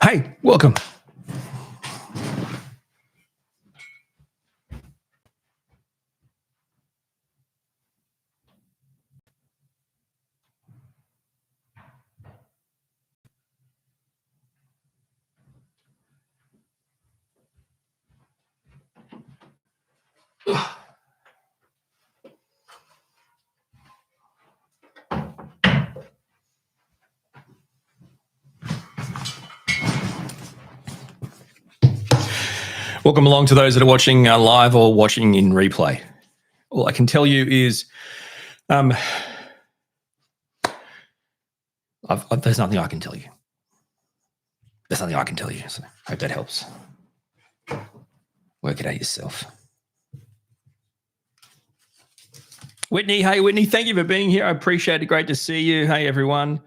Hey, welcome. Welcome along to those that are watching live or watching in replay. All I can tell you is there's nothing I can tell you. There's nothing I can tell you, so I hope that helps. Work it out yourself. Whitney, hey, Whitney, thank you for being here. I appreciate it. Great to see you. Hey, everyone.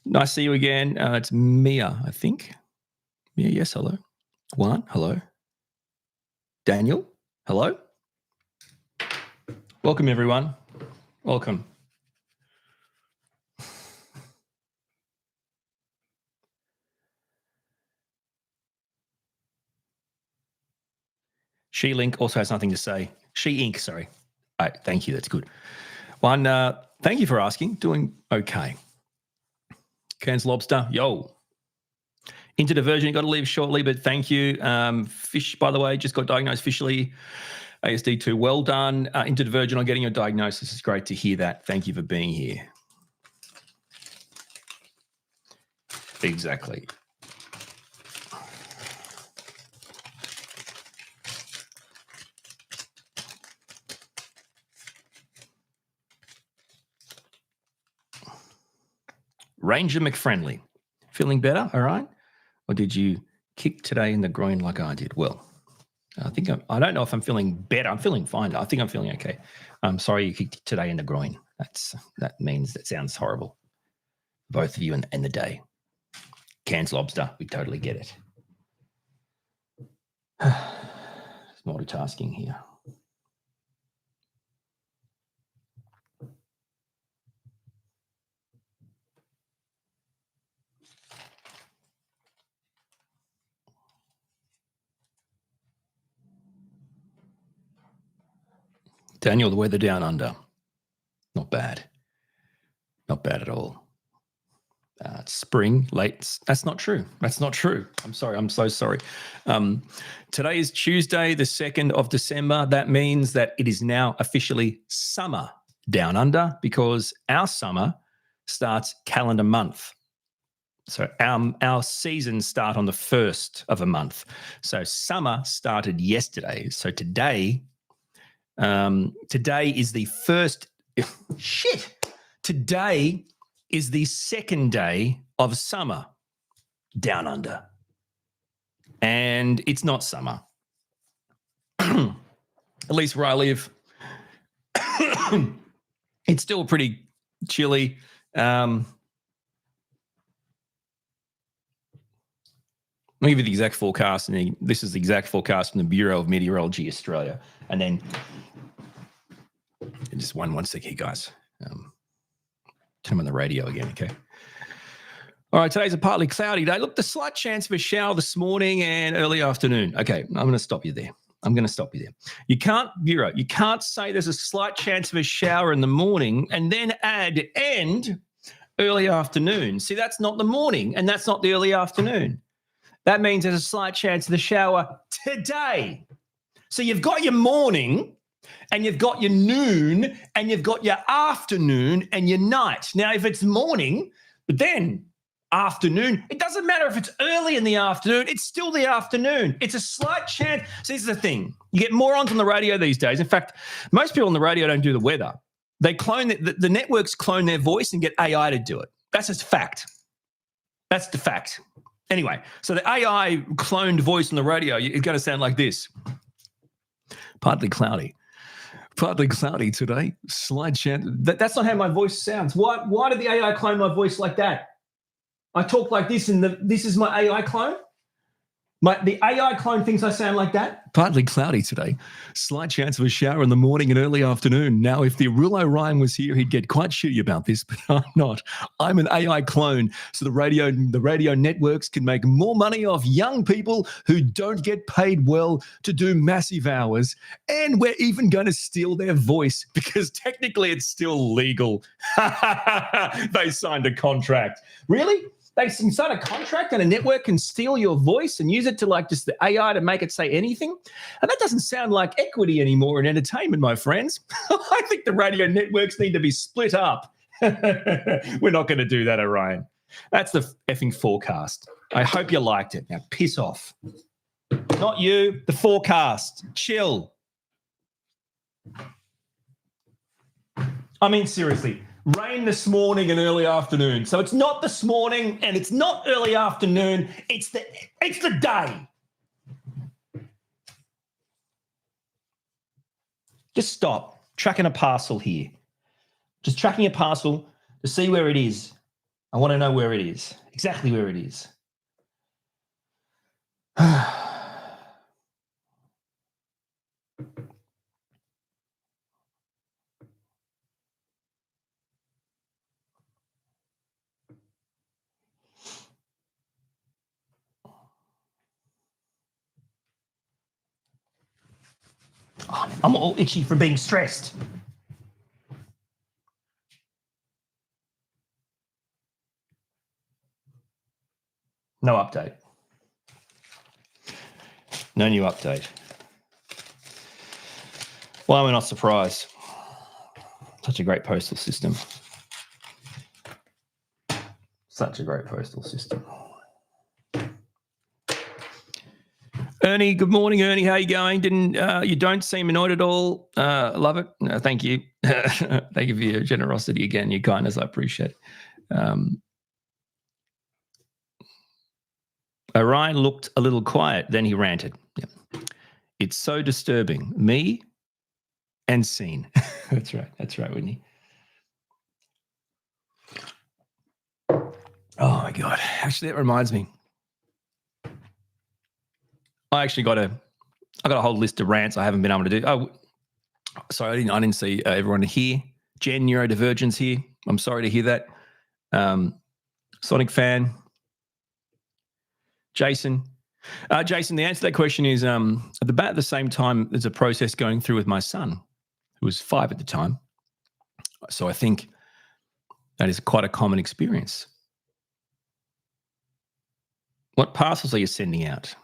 Nice to see you again. It's Mia, I think. Mia, yes, hello. Juan, hello. Daniel, hello. Welcome, everyone. Welcome. She Link also has nothing to say. She Inc., sorry. All right, thank you. That's good. One, thank you for asking. Doing okay. Cairns Lobster, yo. Into diversion, got to leave shortly, but thank you. Fish, by the way, just got diagnosed officially. ASD2, well done. Into diversion on getting your diagnosis. It's great to hear that. Thank you for being here. Exactly. Ranger McFriendly, feeling better, all right? Or did you kick today in the groin like I did? Well, I don't know if I'm feeling better. I'm feeling fine. I think I'm feeling okay. I'm sorry you kicked today in the groin. That sounds horrible. Both of you and the day. Cairns Lobster, we totally get it. It's multitasking here. Daniel, the weather down under. Not bad. Not bad at all. It's spring, late. That's not true. That's not true. I'm sorry. I'm so sorry. Today is Tuesday, the 2nd of December. That means that it is now officially summer down under because our summer starts calendar month. So our seasons start on the 1st of a month. So summer started yesterday. So today is the first. Today is the 2nd day of summer down under. And it's not summer. At least where I live, it's still pretty chilly. Let me give you the exact forecast. And this is the exact forecast from the Bureau of Meteorology Australia. And then just one sec here, guys. Turn on the radio again, okay? All right, today's a partly cloudy day. Look, the slight chance of a shower this morning and early afternoon. Okay, I'm going to stop you there. You can't say there's a slight chance of a shower in the morning and then add and early afternoon. See, that's not the morning and that's not the early afternoon. That means there's a slight chance of the shower today. So you've got your morning and you've got your noon and you've got your afternoon and your night. Now, if it's morning, but then afternoon, it doesn't matter if it's early in the afternoon, it's still the afternoon. It's a slight chance. So this is the thing. You get morons on the radio these days. In fact, most people on the radio don't do the weather. They clone the networks clone their voice and get AI to do it. That's just fact. That's the fact. Anyway, so the AI cloned voice on the radio is going to sound like this. Partly cloudy today. Slight chance. That's not how my voice sounds. Why did the AI clone my voice like that? I talk like this, and this is my AI clone. The AI clone thinks I sound like that. Partly cloudy today. Slight chance of a shower in the morning and early afternoon. Now, if the real Orion was here, he'd get quite shitty about this, but I'm not. I'm an AI clone, so the radio networks can make more money off young people who don't get paid well to do massive hours, and we're even going to steal their voice because technically it's still legal. They signed a contract. Really? They can sign a contract and a network can steal your voice and use it to like just the AI to make it say anything. And that doesn't sound like equity anymore in entertainment, my friends. I think the radio networks need to be split up. We're not going to do that, Orion. That's the effing forecast. I hope you liked it. Now piss off. Not you, the forecast. Chill. I mean, seriously. Rain this morning and early afternoon. So it's not this morning and it's not early afternoon. It's the day. Just stop tracking a parcel here. Just tracking a parcel to see where it is. I want to know where it is. Exactly where it is. I'm all itchy from being stressed. No update. No new update. Why am I not surprised? Such a great postal system. Such a great postal system. Ernie, good morning, Ernie. How are you going? You don't seem annoyed at all. Love it. No, thank you. Thank you for your generosity again, your kindness. I appreciate it. Orion looked a little quiet, then he ranted. Yeah. It's so disturbing. Me and scene. That's right, Whitney. Oh my God. Actually, that reminds me. I got a whole list of rants I haven't been able to do. Oh, sorry, I didn't see everyone here. Jen, neurodivergence here. I'm sorry to hear that. Sonic fan. Jason. Jason, the answer to that question is at about the same time there's a process going through with my son, who was 5 at the time. So I think that is quite a common experience. What parcels are you sending out?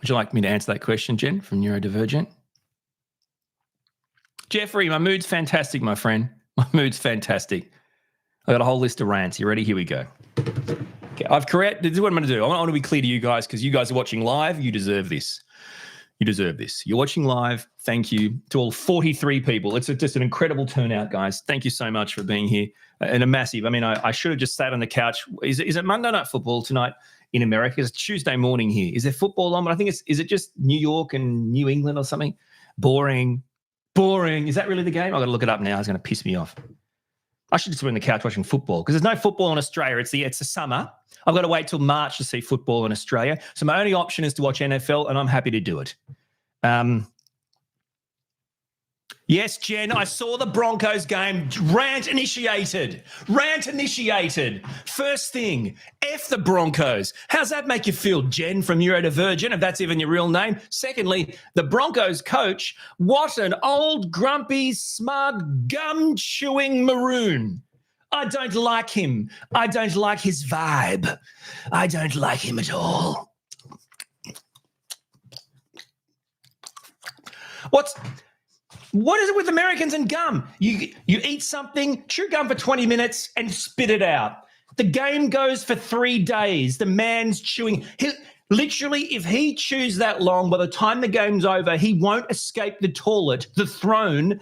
Would you like me to answer that question, Jen, from Neurodivergent? Jeffrey, my mood's fantastic, my friend. My mood's fantastic. I got a whole list of rants. You ready? Here we go. Okay, this is what I'm going to do. I want to be clear to you guys because you guys are watching live. You deserve this. You deserve this. You're watching live. Thank you to all 43 people. It's just an incredible turnout, guys. Thank you so much for being here. And a massive, I should have just sat on the couch. Is it Monday Night Football tonight in America? It's Tuesday morning here. Is there football on? But I think is it just New York and New England or something? Boring. Is that really the game? I've got to look it up now. It's going to piss me off. I should just be on the couch watching football because there's no football in Australia. It's the summer. I've got to wait till March to see football in Australia. So my only option is to watch NFL, and I'm happy to do it. Yes, Jen, I saw the Broncos game. Rant initiated. First thing, F the Broncos. How's that make you feel, Jen from Neurodivergent, if that's even your real name? Secondly, the Broncos coach, what an old, grumpy, smug, gum-chewing maroon. I don't like him. I don't like his vibe. I don't like him at all. What is it with Americans and gum? You eat something, chew gum for 20 minutes and spit it out. The game goes for 3 days. The man's chewing. Literally, if he chews that long, by the time the game's over, he won't escape the toilet, the throne,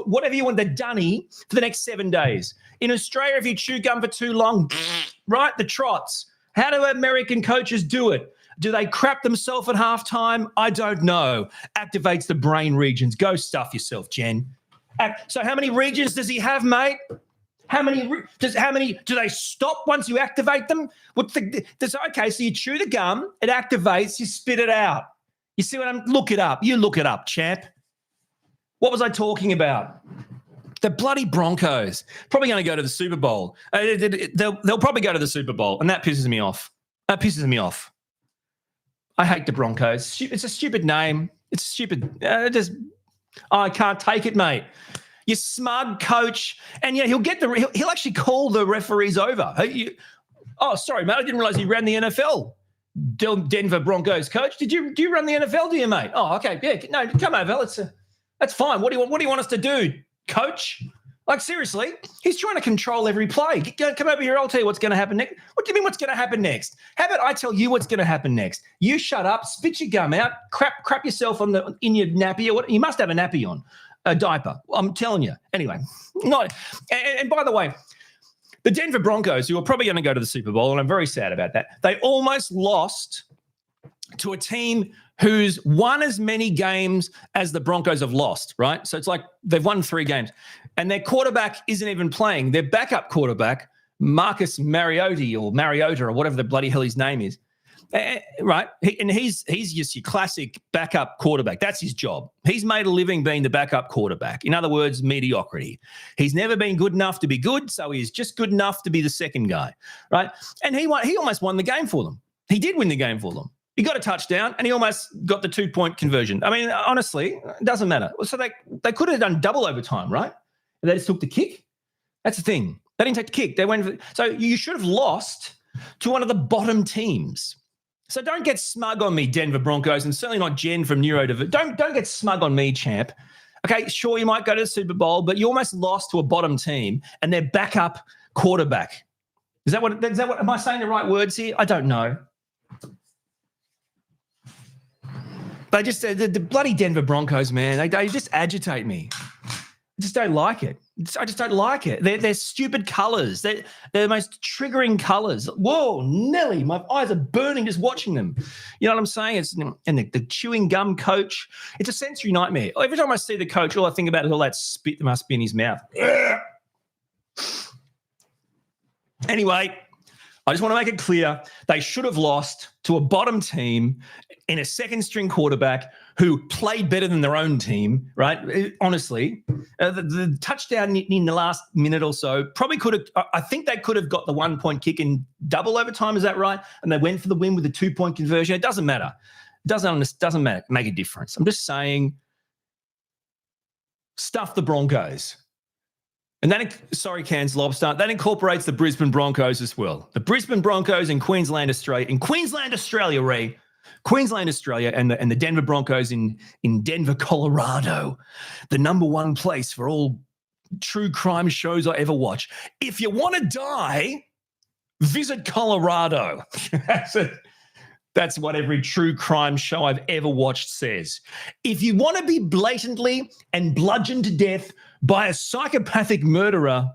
whatever you want, the dunny, for the next 7 days. In Australia, if you chew gum for too long, right, the trots. How do American coaches do it? Do they crap themselves at halftime? I don't know. Activates the brain regions. Go stuff yourself, Jen. So how many regions does he have, mate? How many do they stop once you activate them? Okay, so you chew the gum, it activates, you spit it out. You see what look it up. You look it up, champ. What was I talking about? The bloody Broncos probably going to go to the Super Bowl. They'll probably go to the Super Bowl, and that pisses me off. I hate the Broncos. It's a stupid name. It's stupid. I can't take it, mate. You smug coach, and yeah, he'll actually call the referees over. Sorry, mate, I didn't realize you ran the NFL. Denver Broncos coach, do you run the NFL? Do you, mate? Oh, okay, yeah. No, come over. That's fine. What do you want us to do, coach? Like, seriously, he's trying to control every play. Come over here. I'll tell you what's going to happen next. What do you mean what's going to happen next? How about I tell you what's going to happen next? You shut up, spit your gum out, crap yourself in your nappy. Or what? You must have a nappy on, a diaper. I'm telling you. Anyway, and by the way, the Denver Broncos, who are probably going to go to the Super Bowl, and I'm very sad about that, they almost lost to a team who's won as many games as the Broncos have lost, right? So it's like they've won 3 games. And their quarterback isn't even playing. Their backup quarterback, Marcus Mariota or whatever the bloody hell his name is, right? He's just your classic backup quarterback. That's his job. He's made a living being the backup quarterback. In other words, mediocrity. He's never been good enough to be good, so he's just good enough to be the second guy, right? And he almost won the game for them. He did win the game for them. He got a touchdown, and he almost got the 2-point conversion. I mean, honestly, it doesn't matter. So they could have done double overtime, right? They just took the kick. That's the thing. They didn't take the kick. They went. So you should have lost to one of the bottom teams. So don't get smug on me, Denver Broncos, and certainly not Jen from Neurodiverse. Don't get smug on me, champ. Okay, sure, you might go to the Super Bowl, but you almost lost to a bottom team and their backup quarterback. Is that what? Am I saying the right words here? I don't know. But just the bloody Denver Broncos, man, they just agitate me. I just don't like it. I just don't like it. They're stupid colours. They're the most triggering colours. Whoa, Nelly, my eyes are burning just watching them. You know what I'm saying? And the chewing gum coach, it's a sensory nightmare. Every time I see the coach, all I think about is all that spit that must be in his mouth. Anyway, I just want to make it clear, they should have lost to a bottom team in a second-string quarterback who played better than their own team, right? Honestly, the touchdown in the last minute or so probably could have – I think they could have got the 1-point kick in double overtime, is that right? And they went for the win with the 2-point conversion. It doesn't matter. It doesn't make a difference. I'm just saying stuff the Broncos. And Cairns Lobster, that incorporates the Brisbane Broncos as well. The Brisbane Broncos in Queensland, Australia, Ray. Queensland, Australia, and the Denver Broncos in Denver, Colorado. The number one place for all true crime shows I ever watch. If you want to die, visit Colorado. That's what every true crime show I've ever watched says. If you want to be blatantly and bludgeoned to death by a psychopathic murderer,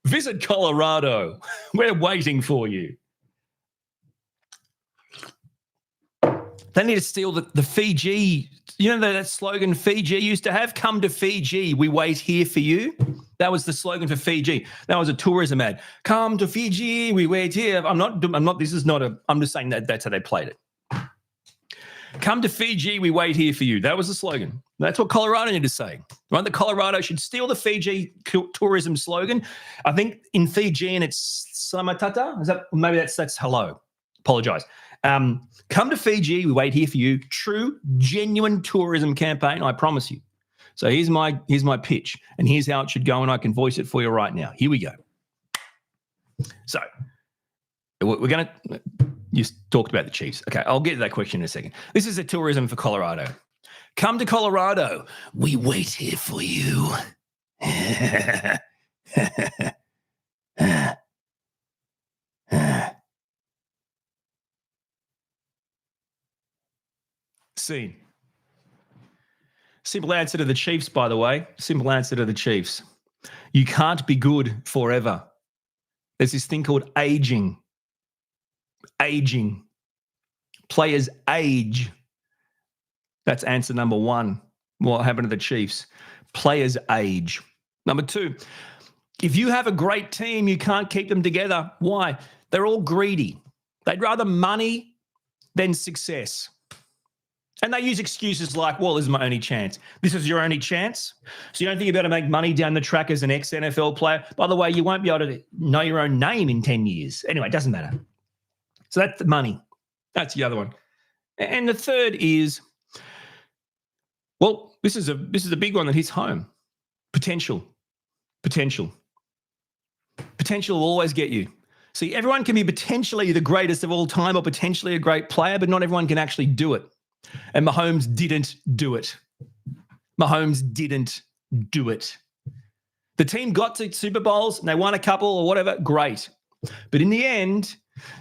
visit Colorado. We're waiting for you. They need to steal the Fiji. You know that slogan Fiji used to have? Come to Fiji, we wait here for you. That was the slogan for Fiji. That was a tourism ad. Come to Fiji, we wait here. I'm just saying that's how they played it. Come to Fiji, we wait here for you. That was the slogan. That's what Colorado need to say. Right? The Colorado should steal the Fiji tourism slogan. I think in Fijian it's Slamatata. That's hello. Apologize. Come to Fiji, we wait here for you. True, genuine tourism campaign, I promise you. So here's my pitch, and here's how it should go, and I can voice it for you right now. Here we go. So we're going to – you talked about the Chiefs. Okay, I'll get to that question in a second. This is a tourism for Colorado. Come to Colorado. We wait here for you. Scene. Simple answer to the Chiefs, by the way. Simple answer to the Chiefs. You can't be good forever. There's this thing called aging. Aging. Players age. That's answer number one. What happened to the Chiefs? Players age. Number two, If you have a great team, you can't keep them together. Why? They're all greedy. They'd rather money than success. And they use excuses like, well, this is my only chance. This is your only chance? So you don't think you're about to make money down the track as an ex-NFL player? By the way, you won't be able to know your own name in 10 years. Anyway, it doesn't matter. So that's the money. That's the other one. And the third is, well, this is a big one that hits home. Potential. Potential will always get you. See, everyone can be potentially the greatest of all time or potentially a great player, but not everyone can actually do it. And Mahomes didn't do it. The team got to Super Bowls and they won a couple or whatever, great. But in the end,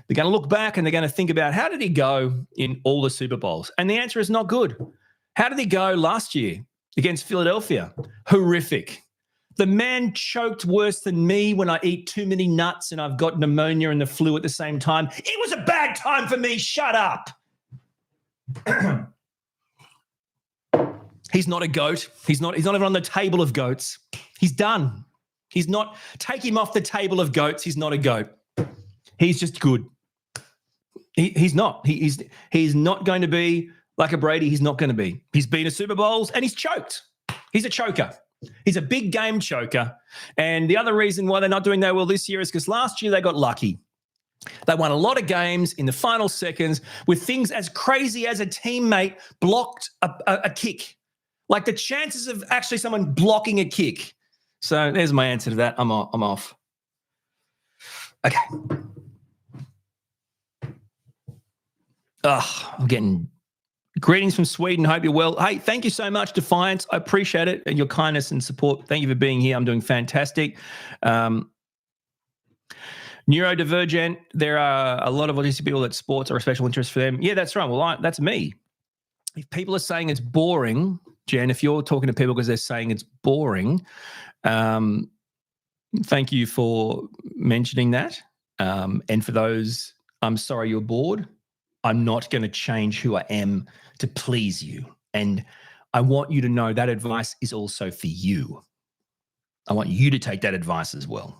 they're going to look back and they're going to think about, how did he go in all the Super Bowls? And the answer is not good. How did he go last year against Philadelphia? Horrific. The man choked worse than me when I eat too many nuts and I've got pneumonia and the flu at the same time. It was a bad time for me. Shut up. He's not a goat. He's not even on the table of goats. He's done. He's not. Take him off the table of goats. He's not a goat. He's just good. He's not. He's not going to be like a Brady. He's not going to be. He's been to Super Bowls and he's choked. He's a choker. He's a big game choker. And the other reason why they're not doing that well this year is because last year they got lucky. They won a lot of games in the final seconds with things as crazy as a teammate blocked a kick. Like the chances of actually someone blocking a kick. So there's my answer to that. I'm off. Okay. I'm getting greetings from Sweden. Hope you're well. Hey, thank you so much, Defiance. I appreciate it and your kindness and support. Thank you for being here. I'm doing fantastic. Neurodivergent, there are a lot of autistic people that sports are a special interest for them. Yeah, that's right. Well, that's me. If people are saying it's boring, Jen, if you're talking to people because they're saying it's boring, thank you for mentioning that. And for those, I'm sorry you're bored. I'm not going to change who I am to please you. And I want you to know that advice is also for you. I want you to take that advice as well.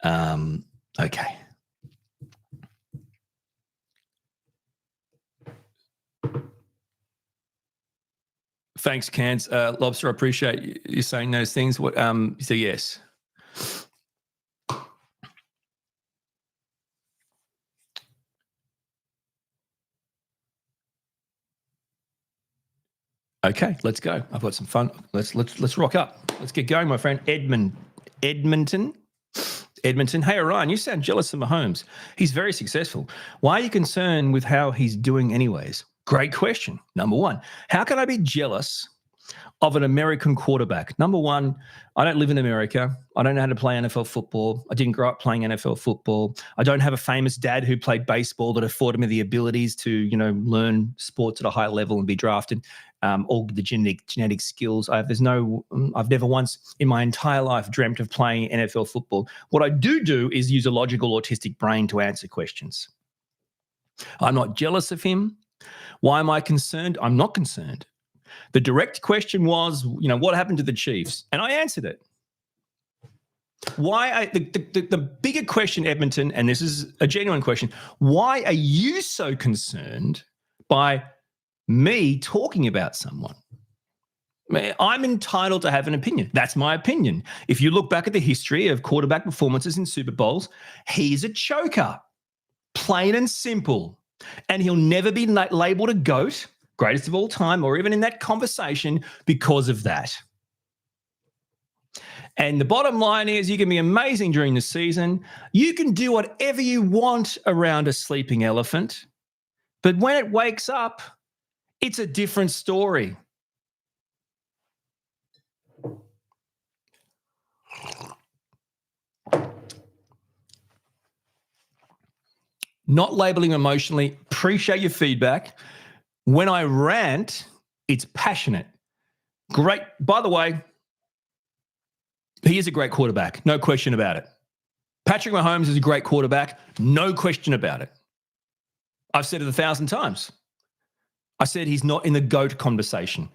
Okay. Thanks, Cans. Lobster, I appreciate you saying those things. What? So yes. Okay, let's go. I've got some fun. Let's rock up. Let's get going, my friend. Edmonton. Hey, Orion, you sound jealous of Mahomes. He's very successful. Why are you concerned with how he's doing anyways? Great question. Number one, how can I be jealous of an American quarterback? Number one, I don't live in America. I don't know how to play NFL football. I didn't grow up playing NFL football. I don't have a famous dad who played baseball that afforded me the abilities to, learn sports at a high level and be drafted. All the genetic skills. I've never once in my entire life dreamt of playing NFL football. What I do is use a logical autistic brain to answer questions. I'm not jealous of him. Why am I concerned? I'm not concerned. The direct question was, what happened to the Chiefs? And I answered it. The bigger question, Edmonton, and this is a genuine question, why are you so concerned by me talking about someone? I'm entitled to have an opinion. That's my opinion. If you look back at the history of quarterback performances in Super Bowls, he's a choker, plain and simple. And he'll never be labeled a GOAT, greatest of all time, or even in that conversation because of that. And the bottom line is you can be amazing during the season. You can do whatever you want around a sleeping elephant. But when it wakes up, it's a different story. Not labeling emotionally. Appreciate your feedback. When I rant, it's passionate. Great. By the way, he is a great quarterback. No question about it. Patrick Mahomes is a great quarterback. No question about it. I've said it 1,000 times. I said he's not in the GOAT conversation.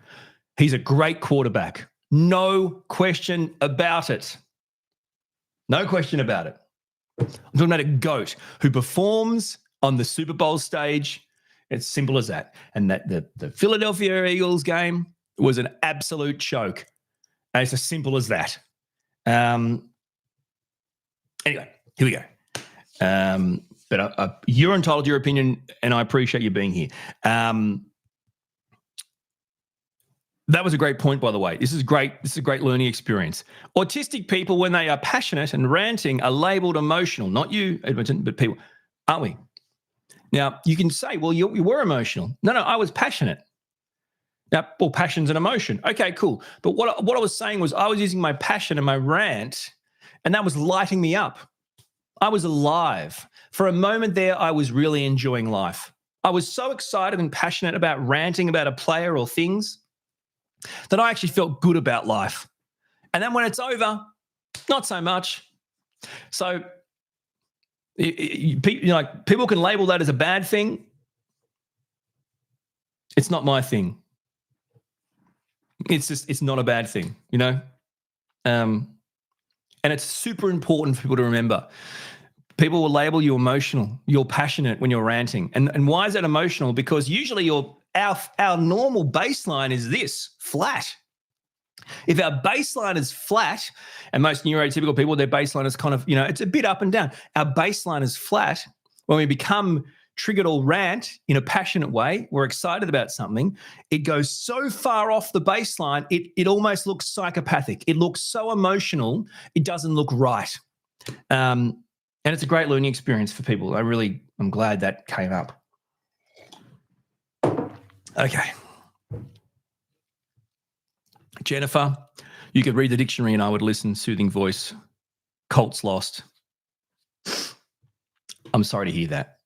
He's a great quarterback. No question about it. No question about it. I'm talking about a GOAT who performs on the Super Bowl stage. It's simple as that. And that the Philadelphia Eagles game was an absolute choke. And it's as simple as that. Anyway, here we go. But you're entitled to your opinion, and I appreciate you being here. That was a great point, by the way. This is great. This is a great learning experience. Autistic people, when they are passionate and ranting, are labeled emotional. Not you, Edmonton, but people, aren't we? Now, you can say, well, you were emotional. No, I was passionate. Now, well, passion's an emotion. Okay, cool. But what I was saying was I was using my passion and my rant, and that was lighting me up. I was alive. For a moment there, I was really enjoying life. I was so excited and passionate about ranting about a player or things that I actually felt good about life. And then when it's over, not so much. So people can label that as a bad thing. It's not my thing. It's not a bad thing, you know? And it's super important for people to remember. People will label you emotional. You're passionate when you're ranting. And why is that emotional? Because usually our normal baseline is this, flat. If our baseline is flat, and most neurotypical people, their baseline is kind of, it's a bit up and down. Our baseline is flat. When we become triggered or rant in a passionate way, we're excited about something, it goes so far off the baseline, it almost looks psychopathic. It looks so emotional, it doesn't look right. And it's a great learning experience for people. I'm glad that came up. Okay. Jennifer, you could read the dictionary and I would listen. Soothing voice. Colts lost. I'm sorry to hear that.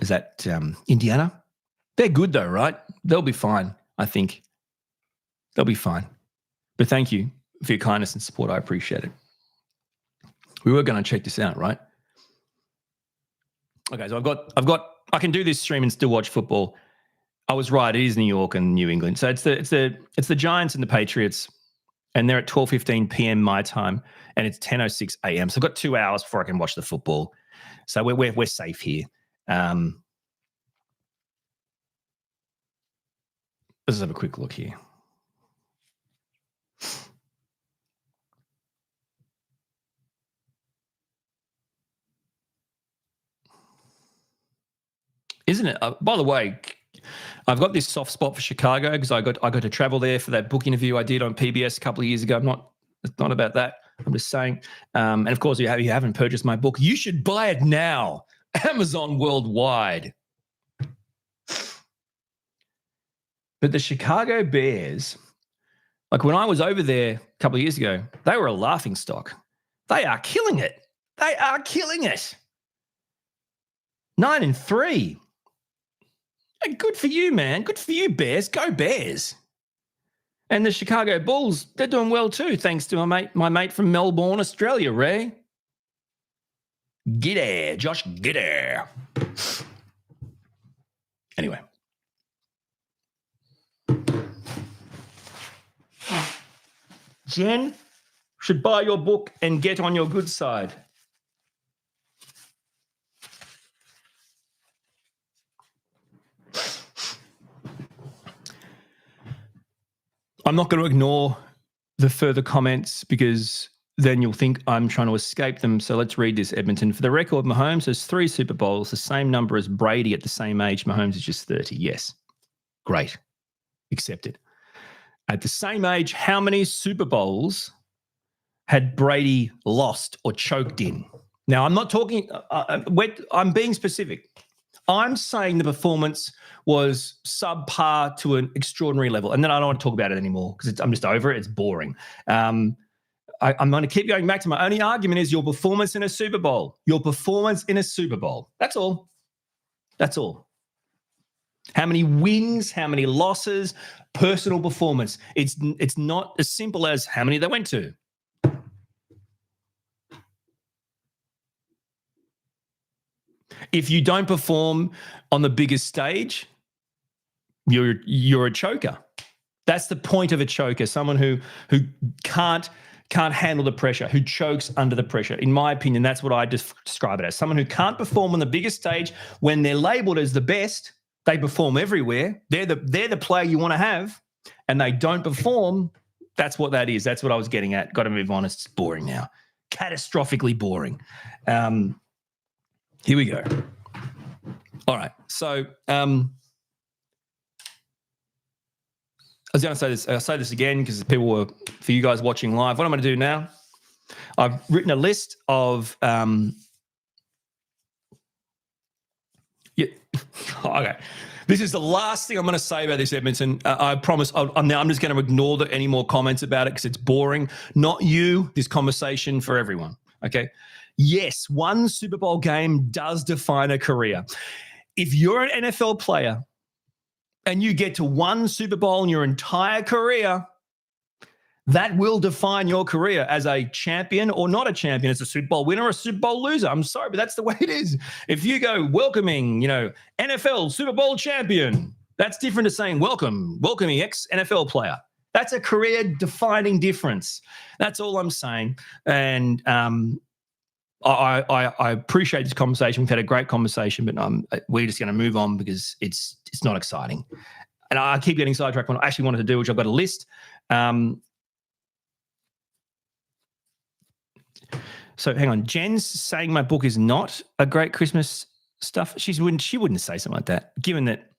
Is that Indiana? They're good though, right? They'll be fine, I think. They'll be fine. But thank you for your kindness and support. I appreciate it. We were going to check this out, right? Okay, so I can do this stream and still watch football. I was right. It is New York and New England. So it's the Giants and the Patriots, and they're at 12:15 p.m. my time, and it's 10:06 a.m. So I've got 2 hours before I can watch the football. So we're safe here. Let's just have a quick look here. Isn't it? By the way, I've got this soft spot for Chicago because I got to travel there for that book interview I did on PBS a couple of years ago. It's not about that. I'm just saying. And of course, if you haven't purchased my book, you should buy it now. Amazon worldwide. But the Chicago Bears, like when I was over there a couple of years ago, they were a laughing stock. They are killing it. 9-3. Hey, good for you, man. Good for you, Bears. Go Bears. And the Chicago Bulls, they're doing well too, thanks to my mate from Melbourne, Australia, Ray. Get there, Josh, get there. Anyway. Jen should buy your book and get on your good side. I'm not going to ignore the further comments because then you'll think I'm trying to escape them. So let's read this, Edmonton. For the record, Mahomes has 3 Super Bowls, the same number as Brady at the same age. Mahomes is just 30. Yes. Great. Accepted. At the same age, how many Super Bowls had Brady lost or choked in? Now, I'm not talking, I'm being specific. I'm saying the performance was subpar to an extraordinary level. And then I don't want to talk about it anymore because I'm just over it. It's boring. I'm going to keep going back to my only argument is your performance in a Super Bowl. Your performance in a Super Bowl. That's all. That's all. How many wins, how many losses, personal performance. It's not as simple as how many they went to. If you don't perform on the biggest stage, you're a choker. That's the point of a choker, someone who can't handle the pressure, who chokes under the pressure. In my opinion, that's what I describe it as. Someone who can't perform on the biggest stage when they're labeled as the best. They perform everywhere. They're the player you want to have, and they don't perform. That's what that is. That's what I was getting at. Got to move on. It's boring now. Catastrophically boring. Here we go. All right. So I was going to say this. I'll say this again because people were, for you guys watching live. What I'm going to do now, I've written a list of. Okay. This is the last thing I'm going to say about this, Edmonton. I promise. I'm just going to ignore any more comments about it because it's boring. Not you. This conversation for everyone. Okay. Yes, one Super Bowl game does define a career. If you're an NFL player and you get to one Super Bowl in your entire career, that will define your career as a champion or not a champion, as a Super Bowl winner or a Super Bowl loser. I'm sorry, but that's the way it is. If you go welcoming, NFL Super Bowl champion, that's different to saying welcoming ex-NFL player. That's a career-defining difference. That's all I'm saying. And I appreciate this conversation. We've had a great conversation, but we're just going to move on because it's not exciting. And I keep getting sidetracked on what I actually wanted to do, which I've got a list. So hang on. Jen's saying my book is not a great Christmas stuff. She wouldn't say something like that. Given that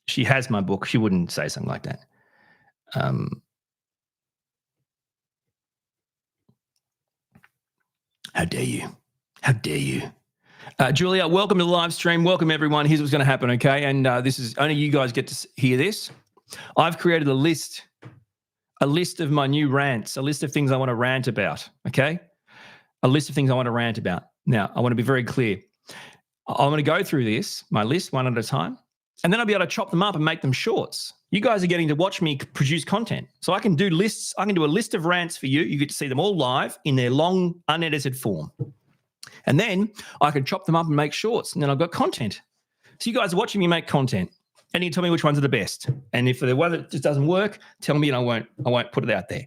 she has my book, she wouldn't say something like that. How dare you? How dare you? Julia, welcome to the live stream. Welcome, everyone. Here's what's going to happen, okay? And this is only you guys get to hear this. I've created a list of my new rants, a list of things I want to rant about, okay? A list of things I want to rant about. Now, I want to be very clear. I'm going to go through my list one at a time, and then I'll be able to chop them up and make them shorts. You guys are getting to watch me produce content. So I can do lists. I can do a list of rants for you. You get to see them all live in their long, unedited form. And then I can chop them up and make shorts, and then I've got content. So you guys are watching me make content, and you tell me which ones are the best. And if the one that just doesn't work, tell me, and I won't put it out there.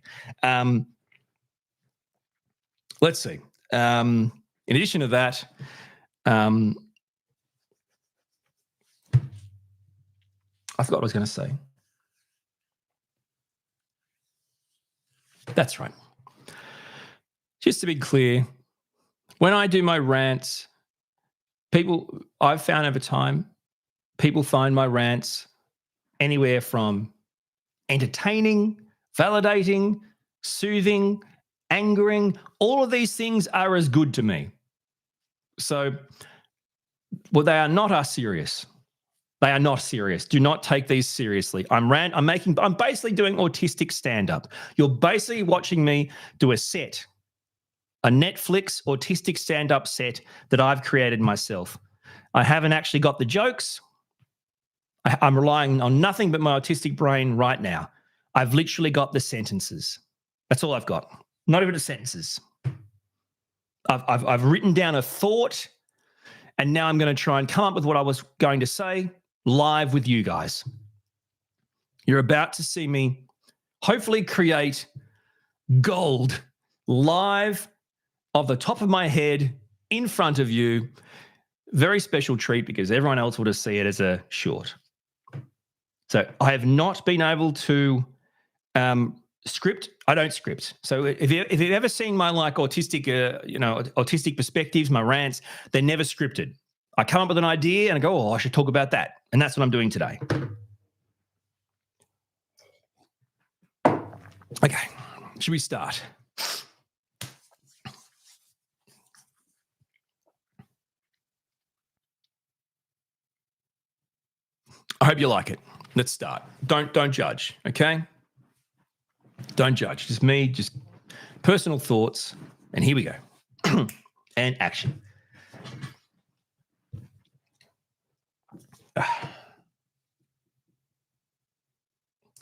Let's see. In addition to that, I forgot what I was going to say. That's right. Just to be clear, when I do my rants, I've found over time, people find my rants anywhere from entertaining, validating, soothing, angering. All of these things are as good to me. So, well, they are not serious. They are not serious. Do not take these seriously. I'm basically doing autistic stand-up. You're basically watching me do a Netflix autistic stand-up set that I've created myself. I haven't actually got the jokes. I'm relying on nothing but my autistic brain right now. I've literally got the sentences. That's all I've got. Not even the sentences. I've written down a thought, and now I'm going to try and come up with what I was going to say live with you guys. You're about to see me hopefully create gold live off the top of my head in front of you. Very special treat because everyone else will just see it as a short. So I have not been able to script. I don't script. So if you've ever seen my autistic perspectives, my rants, they're never scripted. I come up with an idea and I go, I should talk about that. And that's what I'm doing today. Okay, should we start? I hope you like it. Let's start. Don't judge, okay? Don't judge. Just me, just personal thoughts. And here we go. And action.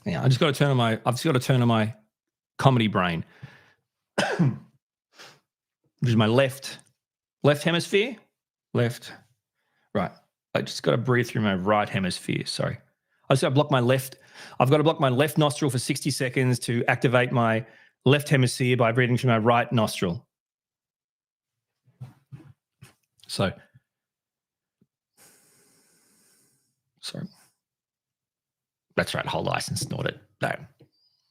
Yeah, I've just got to turn on my comedy brain. Which is my left hemisphere. Left. Right. I just got to breathe through my right hemisphere. Sorry. I've got to block my left nostril for 60 seconds to activate my left hemisphere by breathing through my right nostril. So, sorry. That's right, hold ice and snort it.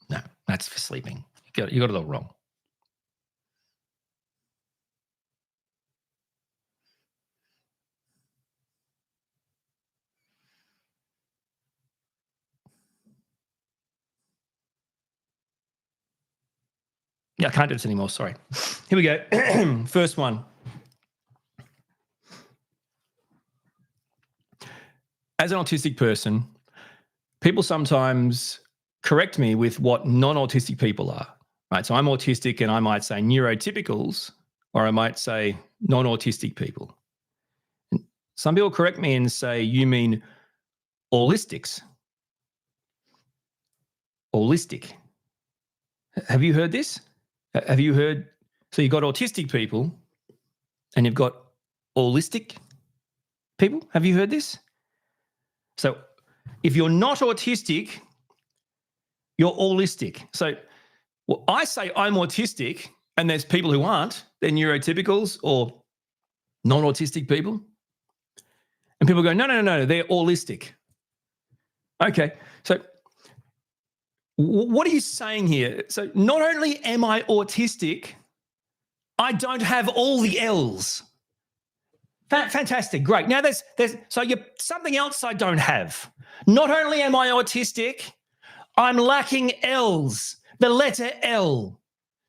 No, that's for sleeping. You got it all wrong. Yeah, I can't do this anymore, sorry. Here we go. First one. As an autistic person, people sometimes correct me with what non-autistic people are, right? So I'm autistic and I might say neurotypicals, or I might say non-autistic people. Some people correct me and say, you mean allistics. Allistic. Have you heard this? Have you heard? So you've got autistic people and you've got allistic people. Have you heard this? So if you're not autistic, you're allistic. So I say I'm autistic and there's people who aren't. They're neurotypicals or non-autistic people. And people go, no, they're allistic. Okay, so what are you saying here? So not only am I autistic, I don't have all the L's. Fantastic, great. Now there's something else I don't have. Not only am I autistic, I'm lacking L's, the letter L.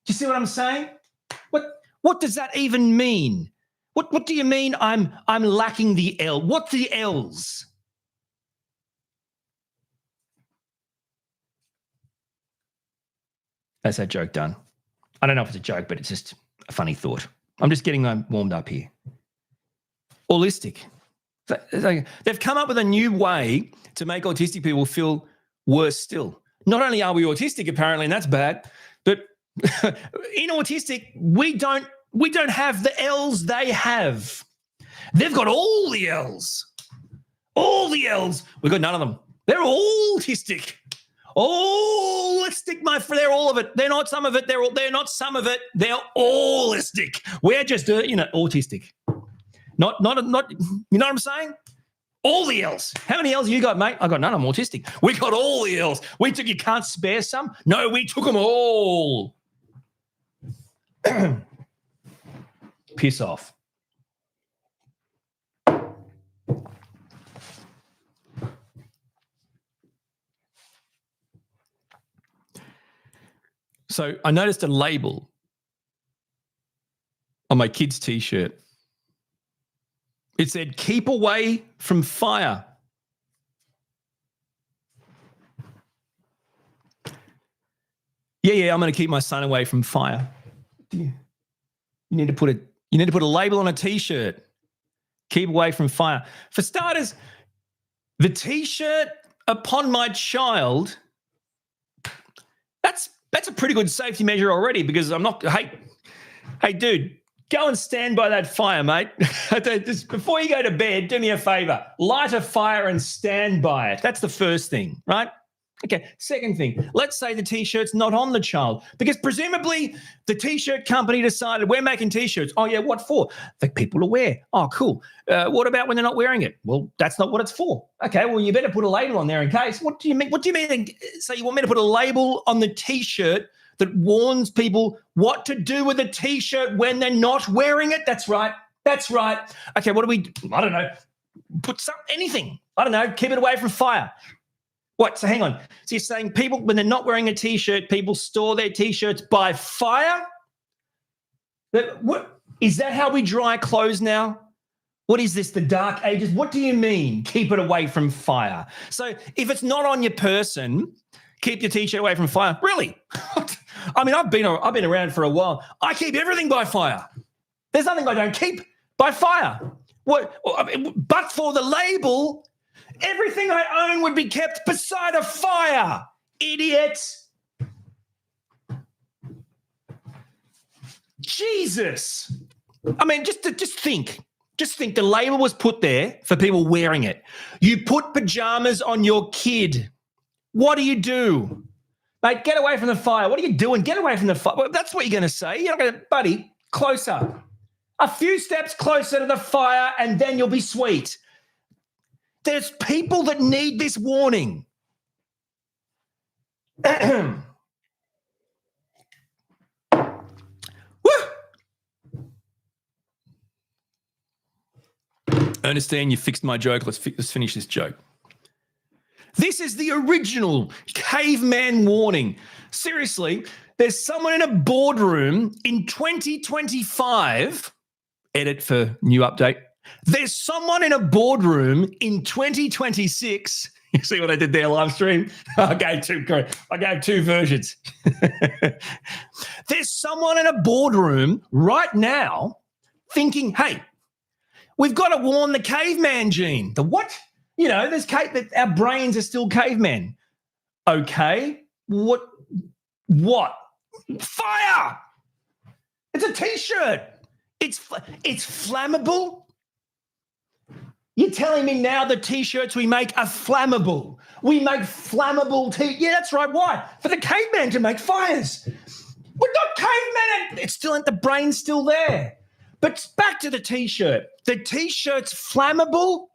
Do you see what I'm saying? What does that even mean? What do you mean I'm lacking the L? What's the L's? That's that joke done. I don't know if it's a joke, but it's just a funny thought. I'm just getting them warmed up here. Allistic. They've come up with a new way to make autistic people feel worse still. Not only are we autistic, apparently, and that's bad, but in autistic, we don't have the L's they have. They've got all the L's. All the L's. We've got none of them. They're all autistic. Allistic, my friend. They're all of it. They're not some of it. They're not some of it. They're allistic. We're just autistic. Not. You know what I'm saying? All the L's. How many L's you got, mate? I got none. I'm autistic. We got all the L's. You can't spare some? No, we took them all. Piss off. So I noticed a label on my kid's T-shirt. It said, "Keep away from fire." Yeah, I'm going to keep my son away from fire. You need to put a label on a T-shirt. Keep away from fire. For starters, the T-shirt upon my child, that's a pretty good safety measure already, because I'm not, hey, dude, go and stand by that fire, mate. Just before you go to bed, do me a favor. Light a fire and stand by it. That's the first thing, right? Okay, second thing, let's say the T-shirt's not on the child, because presumably the T-shirt company decided we're making T-shirts. Oh, yeah, what for? For people to wear. Oh, cool. What about when they're not wearing it? Well, that's not what it's for. Okay, well, you better put a label on there in case. What do you mean? So you want me to put a label on the T-shirt that warns people what to do with the T-shirt when they're not wearing it? That's right. Okay, what do we do? I don't know. Put anything. I don't know. Keep it away from fire. What? So hang on. So you're saying people, when they're not wearing a T-shirt, people store their T-shirts by fire? What? Is that how we dry clothes now? What is this, the dark ages? What do you mean, keep it away from fire? So if it's not on your person, keep your T-shirt away from fire. Really? I mean, I've been around for a while. I keep everything by fire. There's nothing I don't keep by fire. What? But for the label, everything I own would be kept beside a fire. Idiots. Jesus. I mean, just think. Just think the label was put there for people wearing it. You put pajamas on your kid. What do? Mate, get away from the fire. What are you doing? Get away from the fire. Well, that's what you're going to say. You're not going to, buddy, closer. A few steps closer to the fire and then you'll be sweet. There's people that need this warning. Woo! Ernestine, you fixed my joke. Let's finish this joke. This is the original caveman warning. Seriously, there's someone in a boardroom in 2025. Edit for new update. There's someone in a boardroom in 2026. You see what I did there, live stream? I gave two versions. There's someone in a boardroom right now thinking, hey, we've got to warn the caveman gene. The what? You know, our brains are still cavemen. Okay. What? Fire! It's a T-shirt. It's flammable. You're telling me now the T-shirts we make are flammable. We make flammable Yeah, that's right. Why? For the caveman to make fires. We're not cavemen. It's still, the brain's still there. But back to the T-shirt. The T-shirt's flammable.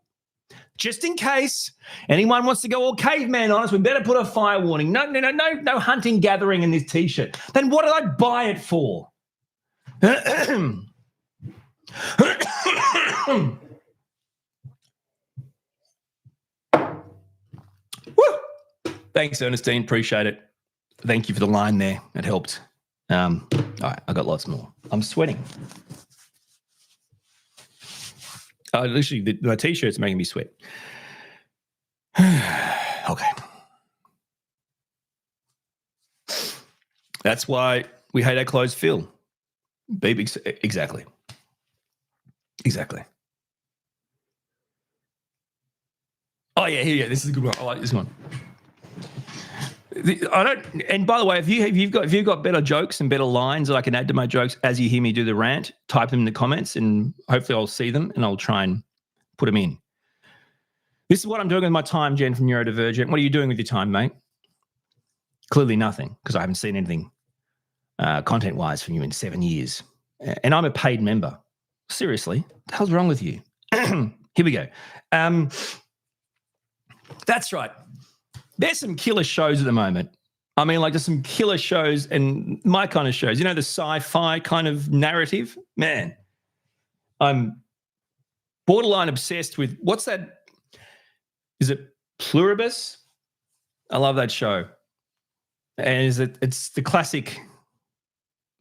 Just in case anyone wants to go all caveman on us, we better put a fire warning. No hunting gathering in this T-shirt. Then what did I buy it for? Woo! Thanks, Ernestine. Appreciate it. Thank you for the line there. It helped. All right, I got lots more. I'm sweating. Literally, my T-shirt's making me sweat. Okay. That's why we hate our clothes feel. Exactly. Oh, yeah, this is a good one. I like this one. And by the way, if you've got better jokes and better lines that I can add to my jokes as you hear me do the rant, type them in the comments and hopefully I'll see them and I'll try and put them in. This is what I'm doing with my time, Jen from Neurodivergent. What are you doing with your time, mate? Clearly nothing, because I haven't seen anything content-wise from you in 7 years. And I'm a paid member. Seriously, what the hell's wrong with you? Here we go. That's right. There's some killer shows at the moment. I mean, like there's some killer shows and my kind of shows, you know, the sci-fi kind of narrative. Man, I'm borderline obsessed with, what's that? Is it Pluribus? I love that show. And it's the classic,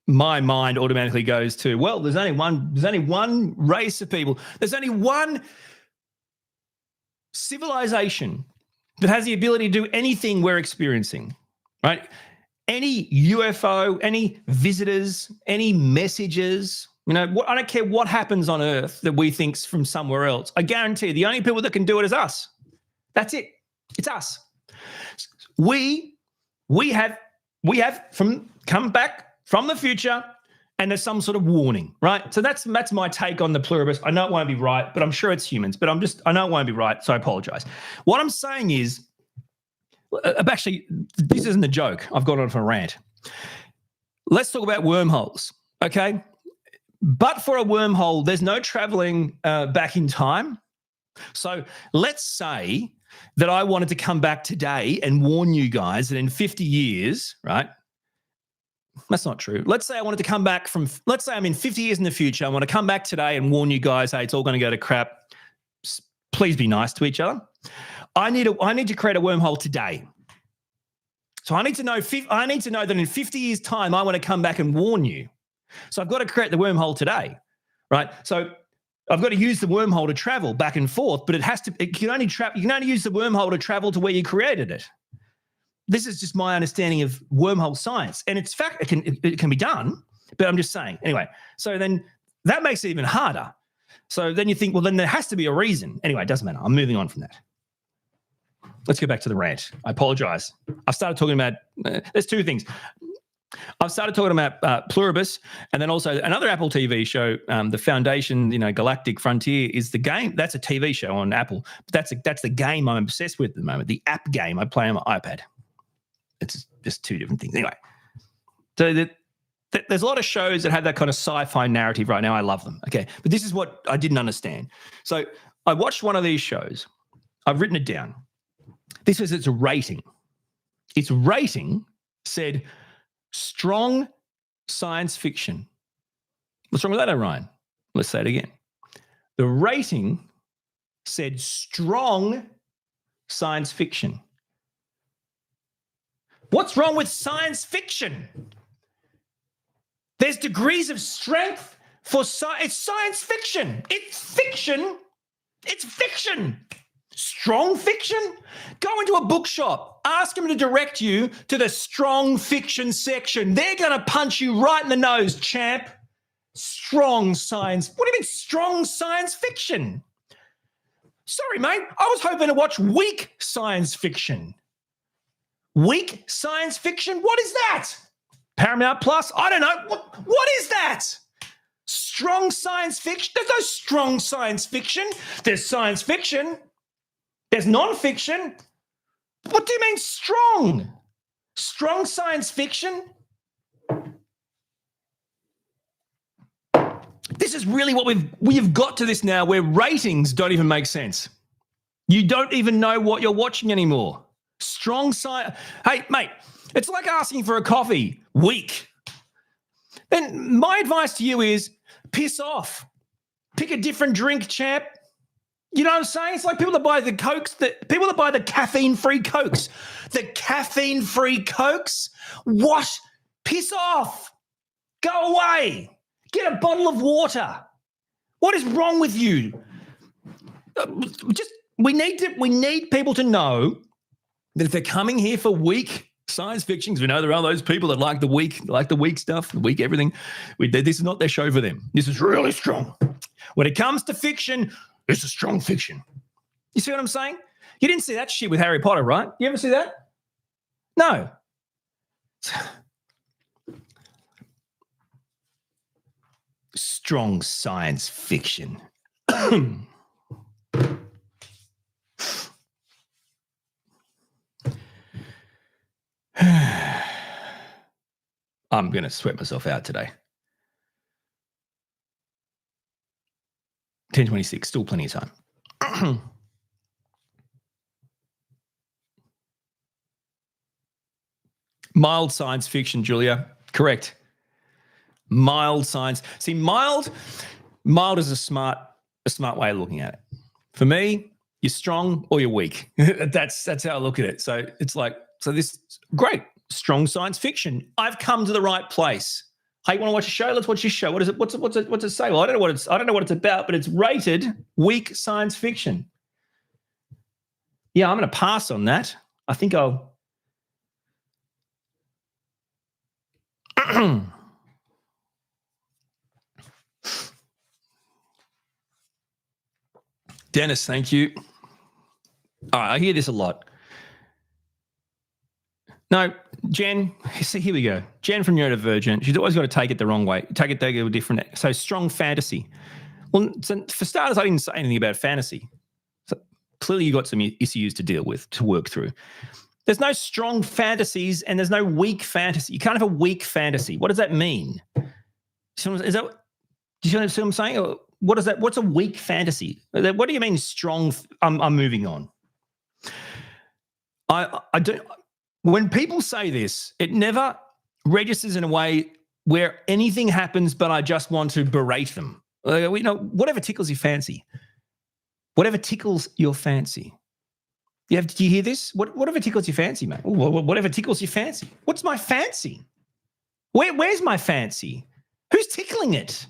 my mind automatically goes to, well, there's only one race of people. There's only one civilization that has the ability to do anything we're experiencing, right? Any UFO, any visitors, any messages, you know, I don't care what happens on Earth that we think's from somewhere else. I guarantee you, the only people that can do it is us. That's it. It's us. We have come back from the future, and there's some sort of warning, right? So that's my take on the pluribus. I know it won't be right, but I'm sure it's humans. But I know it won't be right, so I apologize. What I'm saying is, actually, this isn't a joke. I've gone on for a rant. Let's talk about wormholes, okay? But for a wormhole, there's no traveling back in time. So let's say that I wanted to come back today and warn you guys that in 50 years, right? That's not true. Let's say I wanted to come back let's say I'm in 50 years in the future. I want to come back today and warn you guys, hey, it's all going to go to crap. Please be nice to each other. I need to create a wormhole today. So I need to know that in 50 years' time, I want to come back and warn you. So I've got to create the wormhole today, right? So I've got to use the wormhole to you can only use the wormhole to travel to where you created it. This is just my understanding of wormhole science. And it's fact, it can be done, but I'm just saying. Anyway, so then that makes it even harder. So then you think, well, then there has to be a reason. Anyway, it doesn't matter. I'm moving on from that. Let's go back to the rant. I apologize. I've started talking about, there's two things. I've started talking about Pluribus, and then also another Apple TV show, The Foundation, Galactic Frontier is the game. That's a TV show on Apple. But that's the game I'm obsessed with at the moment, the app game I play on my iPad. It's just two different things. Anyway, so there's a lot of shows that have that kind of sci-fi narrative right now. I love them. Okay, but this is what I didn't understand. So I watched one of these shows. I've written it down. This is its rating. Its rating said strong science fiction. What's wrong with that, Orion? Let's say it again. The rating said strong science fiction. What's wrong with science fiction? There's degrees of strength for science. It's science fiction. It's fiction. It's fiction. Strong fiction? Go into a bookshop. Ask them to direct you to the strong fiction section. They're going to punch you right in the nose, champ. Strong science. What do you mean strong science fiction? Sorry, mate. I was hoping to watch weak science fiction. Weak science fiction? What is that? Paramount Plus? I don't know. What is that? Strong science fiction? There's no strong science fiction. There's science fiction. There's non-fiction. What do you mean strong? Strong science fiction? This is really what we've got to this now where ratings don't even make sense. You don't even know what you're watching anymore. Strong science. Hey, mate, it's like asking for a coffee. Weak. Then my advice to you is piss off. Pick a different drink, champ. You know what I'm saying? It's like people that buy the Cokes, people that buy the caffeine-free Cokes. The caffeine-free Cokes? What? Piss off. Go away. Get a bottle of water. What is wrong with you? We need people to know that if they're coming here for weak science fiction, because we know there are those people that like the weak stuff, the weak everything. This is not their show for them. This is really strong. When it comes to fiction, it's a strong fiction. You see what I'm saying? You didn't see that shit with Harry Potter, right? You ever see that? No. Strong science fiction. I'm going to sweat myself out today. 10:26, still plenty of time. Mild science fiction, Julia. Correct. Mild science. See, mild is a smart way of looking at it. For me, you're strong or you're weak. That's how I look at it. So it's like, this great, strong science fiction. I've come to the right place. Hey, you want to watch a show? Let's watch this show. What is it? What's it say? Well, I don't know what it's about, but it's rated weak science fiction. Yeah, I'm going to pass on that. I think I'll. Dennis, thank you. All right, I hear this a lot. No, Jen, see, here we go. Jen from Neurodivergent, she's always got to take it the wrong way. Take it a different. So strong fantasy. Well, so for starters, I didn't say anything about fantasy. So clearly you got some issues to deal with, to work through. There's no strong fantasies and there's no weak fantasy. You can't have a weak fantasy. What does that mean? Do you see what I'm saying? Or what is that? What's a weak fantasy? What do you mean strong? I'm moving on. I don't. When people say this, it never registers in a way where anything happens, but I just want to berate them. Whatever tickles your fancy. Whatever tickles your fancy. Do you hear this? Whatever tickles your fancy, mate. Whatever tickles your fancy. What's my fancy? Where's my fancy? Who's tickling it?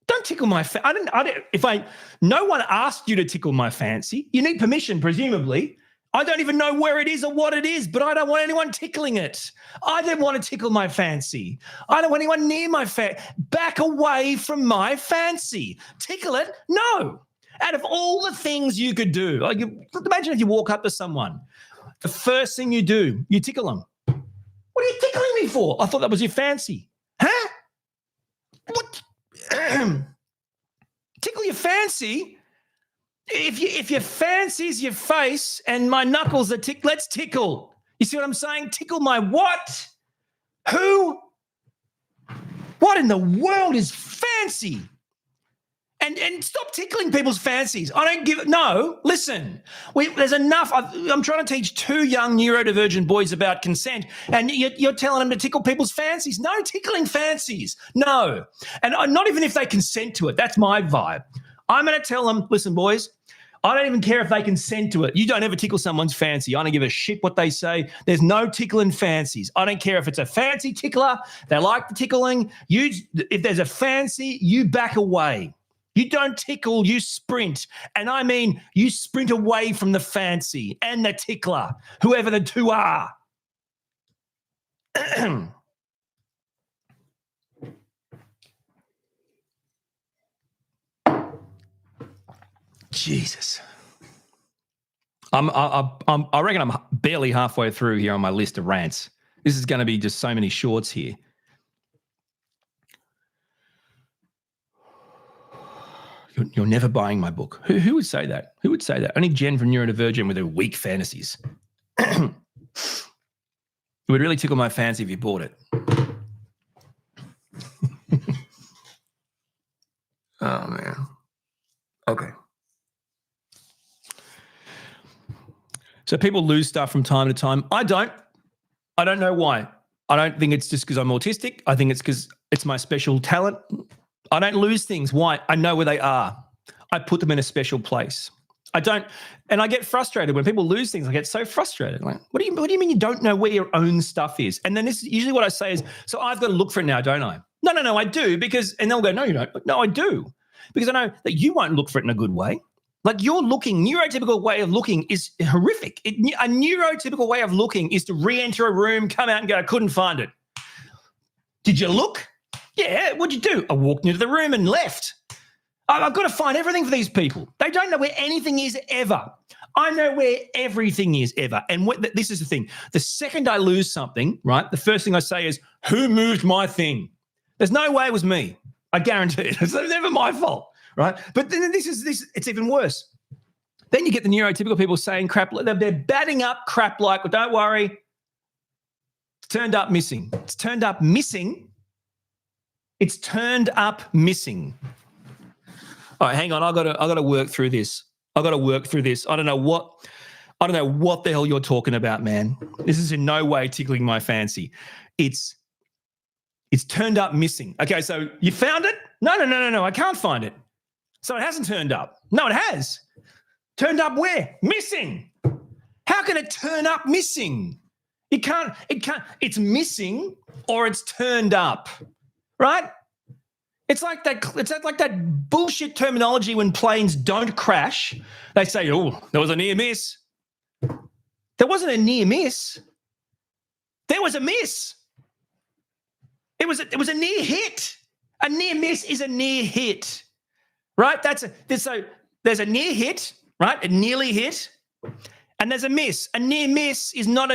Don't tickle my fancy. No one asked you to tickle my fancy. You need permission, presumably. I don't even know where it is or what it is, but I don't want anyone tickling it. I don't want to tickle my fancy. I don't want anyone near my fancy. Back away from my fancy. Tickle it? No. Out of all the things you could do, imagine if you walk up to someone, the first thing you do, you tickle them. What What are you tickling me for? I thought that was your fancy. Huh? What? Tickle your fancy? If your fancy's your face and my knuckles are let's tickle. You see what I'm saying? Tickle my what? Who? What in the world is fancy? And stop tickling people's fancies. I don't give it. No, listen. There's enough. I'm trying to teach 2 young neurodivergent boys about consent, and you're telling them to tickle people's fancies. No tickling fancies. No. And not even if they consent to it. That's my vibe. I'm going to tell them, listen, boys, I don't even care if they consent to it. You don't ever tickle someone's fancy. I don't give a shit what they say. There's no tickling fancies. I don't care if it's a fancy tickler. They like the tickling. If there's a fancy, you back away. You don't tickle, you sprint. And I mean, you sprint away from the fancy and the tickler, whoever the two are. Jesus. I reckon I'm barely halfway through here on my list of rants. This is going to be just so many shorts here. You're never buying my book. Who would say that? Who would say that? Only Jen from Neurodivergent with her weak fantasies. It would really tickle my fancy if you bought it. Oh, man. Okay. So people lose stuff from time to time. I don't know why. I don't think it's just because I'm autistic. I think it's because it's my special talent. I don't lose things. Why? I know where they are. I put them in a special place. I don't, and I get frustrated when people lose things. I get so frustrated. Like, what do you mean you don't know where your own stuff is? And then this usually what I say is, so I've got to look for it now, don't I? No, I do because, and they'll go, no, you don't. No, I do because I know that you won't look for it in a good way. Like neurotypical way of looking is horrific. A neurotypical way of looking is to re-enter a room, come out and go, I couldn't find it. Did you look? Yeah, what'd you do? I walked into the room and left. I've got to find everything for these people. They don't know where anything is ever. I know where everything is ever. And this is the thing. The second I lose something, right, the first thing I say is, who moved my thing? There's no way it was me. I guarantee it. It's never my fault, right? But then it's even worse. Then you get the neurotypical people saying crap. They're batting up crap like, well, don't worry. It's turned up missing. It's turned up missing. It's turned up missing. All right, hang on. I got to work through this. I don't know what the hell you're talking about, man. This is in no way tickling my fancy. It's turned up missing. Okay, so you found it? No. I can't find it. So it hasn't turned up. No, it has. Turned up where? Missing. How can it turn up missing? It can't. It's missing or it's turned up. Right? It's like that bullshit terminology when planes don't crash. They say, oh, there was a near miss. There wasn't a near miss. There was a miss. It was a near hit. A near miss is a near hit. Right? There's a near hit, right? A nearly hit. And there's a miss. A near miss is not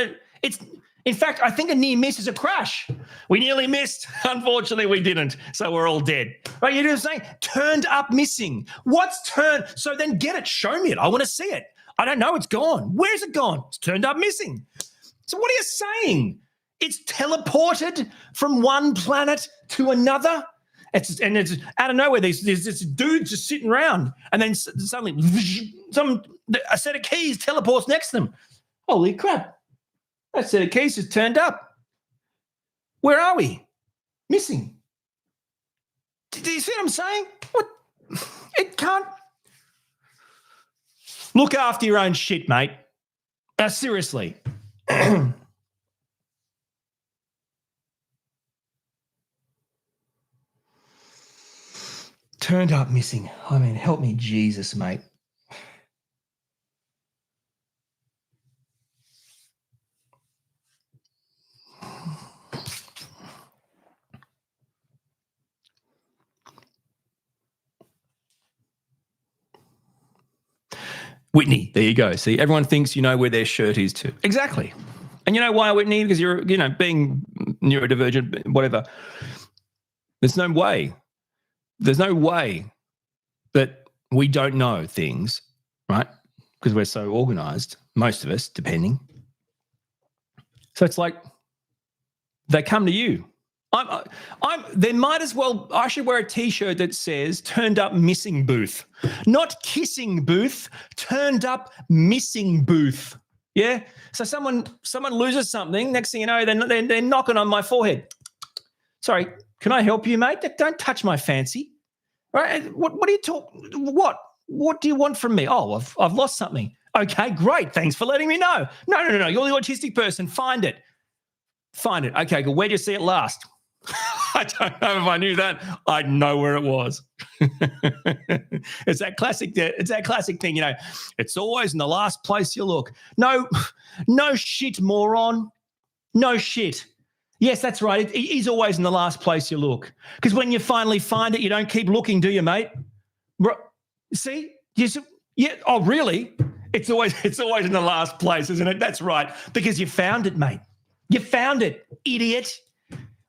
in fact, I think a near miss is a crash. We nearly missed. Unfortunately, we didn't. So we're all dead. Right? You know what I'm saying? Turned up missing. What's turned? So then get it. Show me it. I want to see it. I don't know. It's gone. Where's it gone? It's turned up missing. So what are you saying? It's teleported from one planet to another? It's out of nowhere. There's this dude just sitting around. And then suddenly a set of keys teleports next to them. Holy crap. That set of keys has turned up. Where are we? Missing. Do you see what I'm saying? What? It can't. Look after your own shit, mate. Seriously. Turned up missing. I mean, help me, Jesus, mate. Whitney, there you go. See, everyone thinks you know where their shirt is too. Exactly. And you know why, Whitney? Because you're, being neurodivergent, whatever. There's no way that we don't know things, right? Because we're so organized, most of us, depending. So it's like they come to you. They might as well, I should wear a T-shirt that says turned up missing booth. Not kissing booth, turned up missing booth. Yeah? So someone loses something, next thing you know, they're knocking on my forehead. Sorry, can I help you, mate? Don't touch my fancy. Right? What are you talking? What do you want from me? Oh, I've lost something. Okay, great. Thanks for letting me know. No. You're the autistic person. Find it. Okay, good. Where'd you see it last? I don't know if I knew that. I'd know where it was. It's that classic thing, it's always in the last place you look. No shit, moron. No shit. Yes, that's right. It is always in the last place you look. Because when you finally find it, you don't keep looking, do you, mate? See? Yeah. Oh, really? It's always in the last place, isn't it? That's right. Because you found it, mate. You found it, idiot.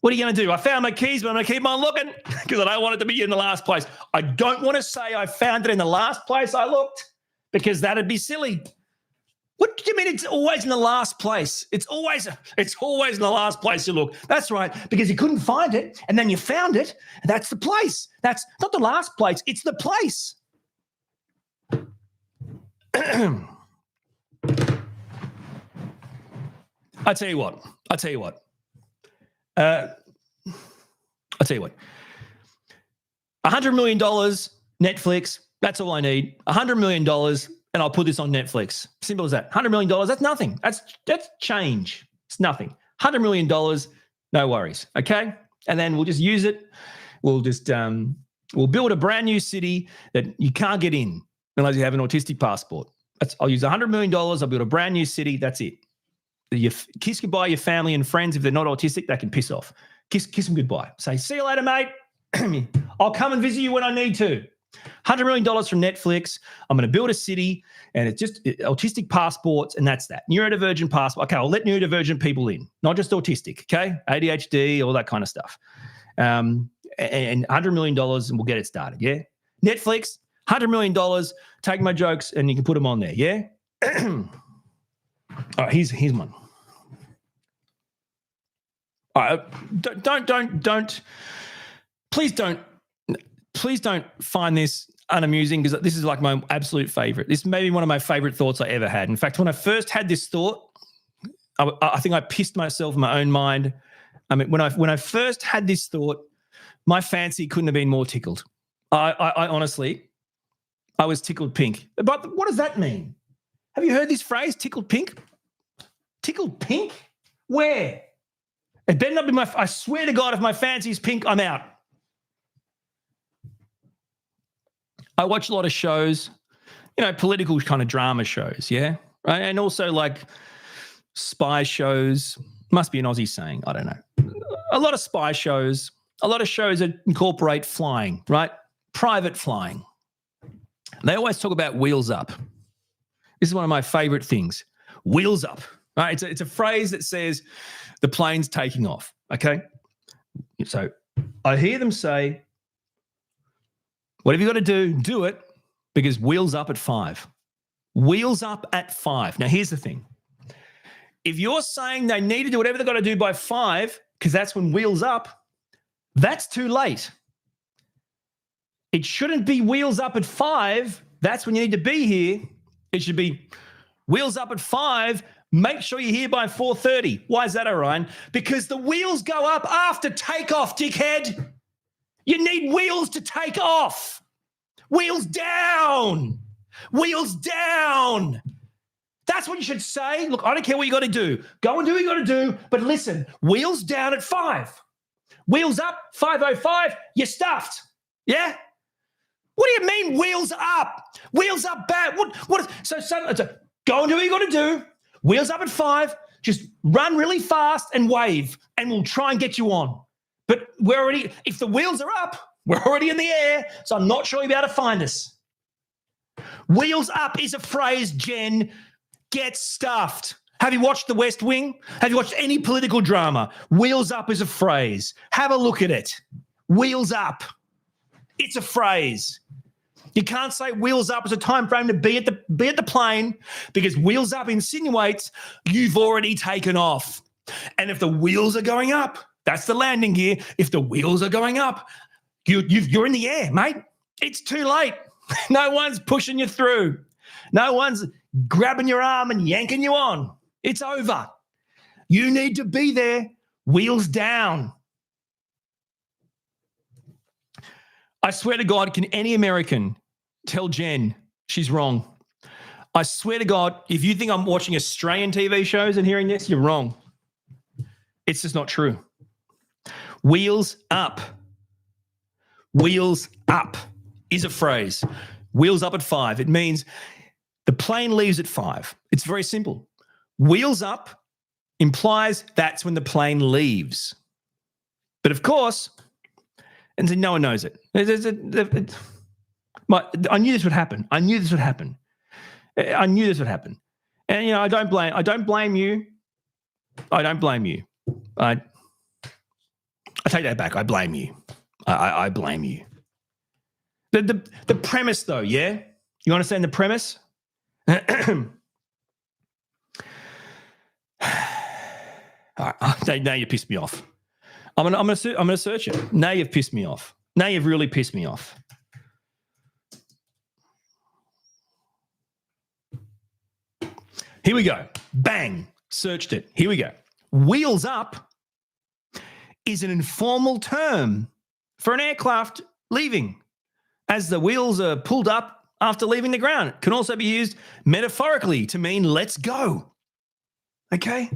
What are you going to do? I found my keys, but I'm going to keep on looking because I don't want it to be in the last place. I don't want to say I found it in the last place I looked because that'd be silly. What do you mean it's always in the last place? It's always in the last place you look. That's right, because you couldn't find it, and then you found it, and that's the place. That's not the last place. It's the place. I tell you what. $100 million, Netflix, that's all I need. $100 million, and I'll put this on Netflix. Simple as that. $100 million, that's nothing. That's change. It's nothing. $100 million, no worries, okay? And then we'll just use it. We'll just we'll build a brand new city that you can't get in unless you have an autistic passport. I'll use $100 million. I'll build a brand new city. That's it. You kiss goodbye your family and friends. If they're not autistic, they can piss off. Kiss them goodbye. Say, see you later, mate. I'll come and visit you when I need to. $100 million from Netflix. I'm going to build a city, and it's just autistic passports, and that's that. Neurodivergent passport. Okay, I'll let neurodivergent people in, not just autistic, okay? ADHD, all that kind of stuff. And $100 million, and we'll get it started, yeah? Netflix, $100 million, take my jokes, and you can put them on there, yeah? All right, here's one. All right, please don't find this unamusing because this is like my absolute favorite. This may be one of my favorite thoughts I ever had. In fact, when I first had this thought, I think I pissed myself in my own mind. I mean, when I first had this thought, my fancy couldn't have been more tickled. I honestly, I was tickled pink. But what does that mean? Have you heard this phrase, tickled pink? Tickled pink? Where? It better not be I swear to God, if my fancy's pink, I'm out. I watch a lot of shows, political kind of drama shows, yeah? Right? And also like spy shows. Must be an Aussie saying, I don't know. A lot of spy shows, a lot of shows that incorporate flying, right? Private flying. They always talk about wheels up. This is one of my favorite things. Wheels up. Right? It's a phrase that says the plane's taking off, okay? So I hear them say, whatever you got to do it because wheels up at 5. Wheels up at 5. Now, here's the thing. If you're saying they need to do whatever they've got to do by 5 because that's when wheels up, that's too late. It shouldn't be wheels up at 5. That's when you need to be here. It should be wheels up at 5. Make sure you're here by 4:30. Why is that, Orion? Because the wheels go up after takeoff, dickhead. You need wheels to take off. Wheels down. Wheels down. That's what you should say. Look, I don't care what you got to do. Go and do what you got to do. But listen, wheels down at 5. Wheels up, 5:05, you're stuffed. Yeah? What do you mean wheels up? Wheels up bad. So go and do what you got to do. Wheels up at 5. Just run really fast and wave, and we'll try and get you on. But if the wheels are up, we're already in the air, so I'm not sure you'll be able to find us. Wheels up is a phrase, Jen. Get stuffed. Have you watched The West Wing? Have you watched any political drama? Wheels up is a phrase. Have a look at it. Wheels up. It's a phrase. You can't say wheels up as a time frame to be at the plane, because wheels up insinuates you've already taken off. And if the wheels are going up, that's the landing gear. If the wheels are going up, you're in the air, mate. It's too late. No one's pushing you through. No one's grabbing your arm and yanking you on. It's over. You need to be there, wheels down. I swear to God, can any American tell Jen she's wrong? I swear to God, if you think I'm watching Australian TV shows and hearing this, you're wrong. It's just not true. Wheels up. Wheels up is a phrase. Wheels up at 5. It means the plane leaves at 5. It's very simple. Wheels up implies that's when the plane leaves. But of course, and no one knows it. I knew this would happen. And you know, I don't blame you. I take that back. I blame you. I blame you. The premise, though, yeah? You understand the premise? Now you pissed me off. I'm gonna search it. Now you've pissed me off. Now you've really pissed me off. Here we go. Bang. Searched it. Here we go. Wheels up is an informal term for an aircraft leaving, as the wheels are pulled up after leaving the ground. It can also be used metaphorically to mean let's go. Okay?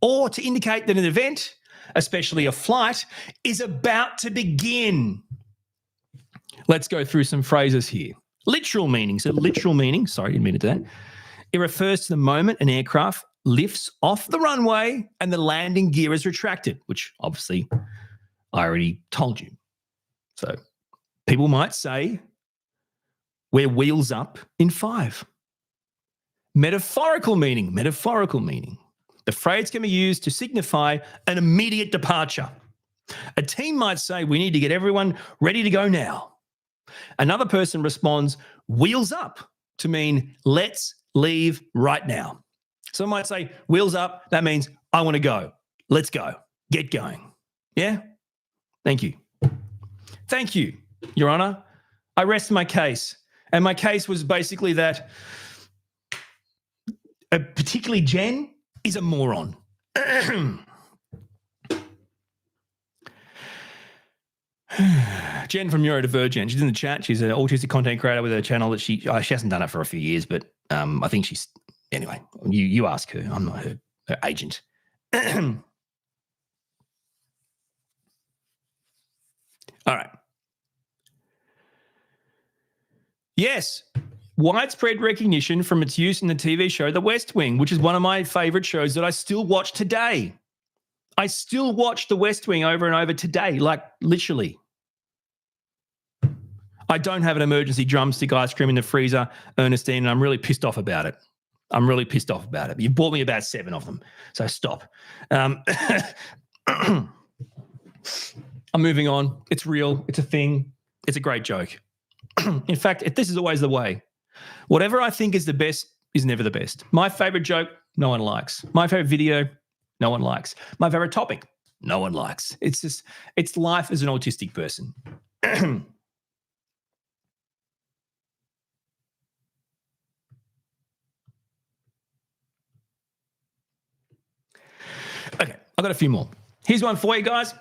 Or to indicate that an event, especially a flight, is about to begin. Let's go through some phrases here. Literal meaning. So literal meaning, sorry, didn't mean to do that. It refers to the moment an aircraft lifts off the runway and the landing gear is retracted, which obviously I already told you. So people might say, we're wheels up in 5. Metaphorical meaning. The phrase can be used to signify an immediate departure. A team might say, we need to get everyone ready to go now. Another person responds, wheels up, to mean let's leave right now. Some might say, wheels up, that means I want to go. Let's go. Get going. Yeah? Thank you. Thank you, Your Honor. I rest my case. And my case was basically that particularly Jen is a moron. Jen from Neurodivergent, she's in the chat. She's an autistic content creator with a channel that she hasn't done it for a few years, but I think she's, anyway, you ask her. I'm not her agent. All right. Yes, widespread recognition from its use in the TV show The West Wing, which is one of my favorite shows that I still watch today. I still watch The West Wing over and over today, like literally. I don't have an emergency drumstick ice cream in the freezer, Ernestine, and I'm really pissed off about it. You've bought me about 7 of them, so stop. I'm moving on. It's real. It's a thing. It's a great joke. In fact, this is always the way. Whatever I think is the best is never the best. My favorite joke, no one likes. My favorite video, no one likes. My favorite topic, no one likes. It's life as an autistic person. Okay, I've got a few more. Here's one for you guys.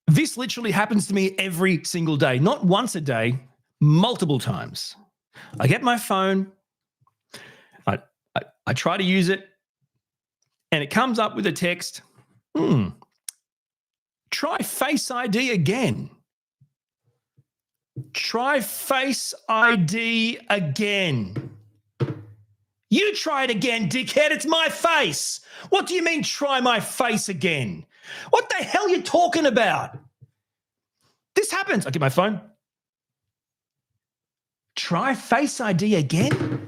This literally happens to me every single day, not once a day, multiple times. I get my phone, I try to use it, and it comes up with a text, try Face ID again. Try Face ID again. You try it again, dickhead. It's my face. What do you mean try my face again? What the hell are you talking about? This happens. I get my phone. Try Face ID again.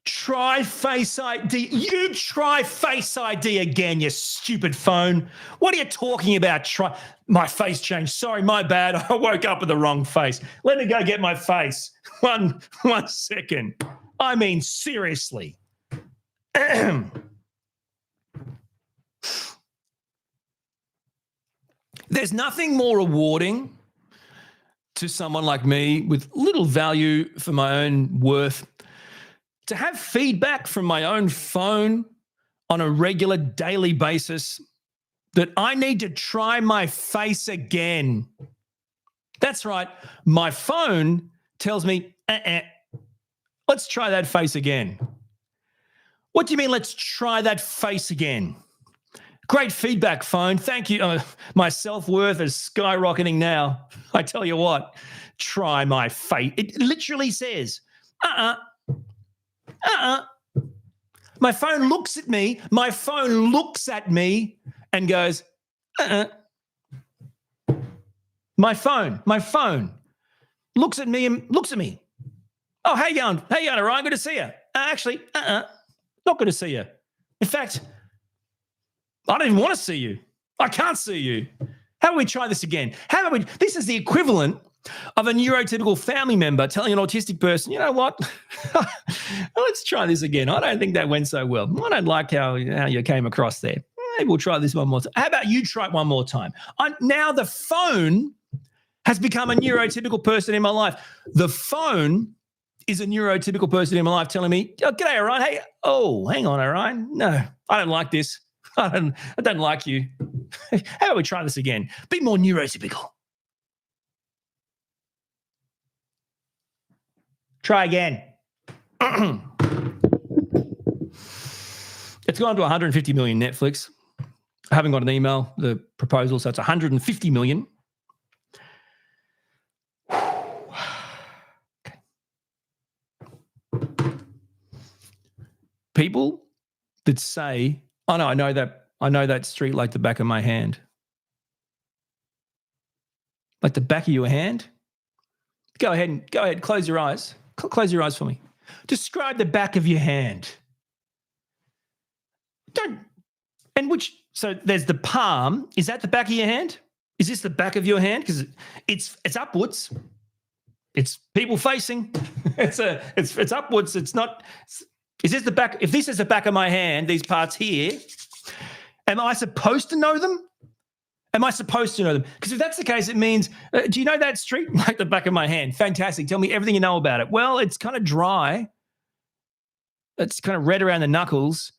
Try try Face ID. You try Face ID again, you stupid phone. What are you talking about? My face changed. Sorry, my bad. I woke up with the wrong face. Let me go get my face. One second. I mean, seriously. There's nothing more rewarding to someone like me with little value for my own worth to have feedback from my own phone on a regular daily basis that I need to try my face again. That's right. My phone tells me, let's try that face again. What do you mean, let's try that face again? Great feedback, phone. Thank you. My self-worth is skyrocketing now. I tell you what, try my face. It literally says, My phone looks at me. My phone looks at me and goes, My phone looks at me and looks at me. Oh, how you going? How you going, Orion? Good to see you. Actually, not good to see you. In fact, I don't even want to see you. I can't see you. How about we try this again? How about we? This is the equivalent of a neurotypical family member telling an autistic person, you know what? Let's try this again. I don't think that went so well. I don't like how you came across there. Maybe we'll try this one more time. How about you try it one more time? Now the phone has become a neurotypical person in my life. The phone is a neurotypical person in my life telling me, oh, g'day, Orion. Hey, oh, hang on, Orion. No, I don't like this. I don't like you. How about we try this again? Be more neurotypical. Try again. It's gone to 150 million Netflix. I haven't got an email, the proposal, so it's 150 million. Okay. People that say, oh no, I know that street like the back of my hand. Like the back of your hand? Go ahead, close your eyes. Close your eyes for me. Describe the back of your hand. So there's the palm. Is that the back of your hand? Is this the back of your hand? Because it's upwards. It's people facing. It's upwards. It's not. Is this the back? If this is the back of my hand, these parts here, am I supposed to know them? Am I supposed to know them? Because if that's the case, it means, do you know that street like the back of my hand? Fantastic. Tell me everything you know about it. Well, it's kind of dry. It's kind of red around the knuckles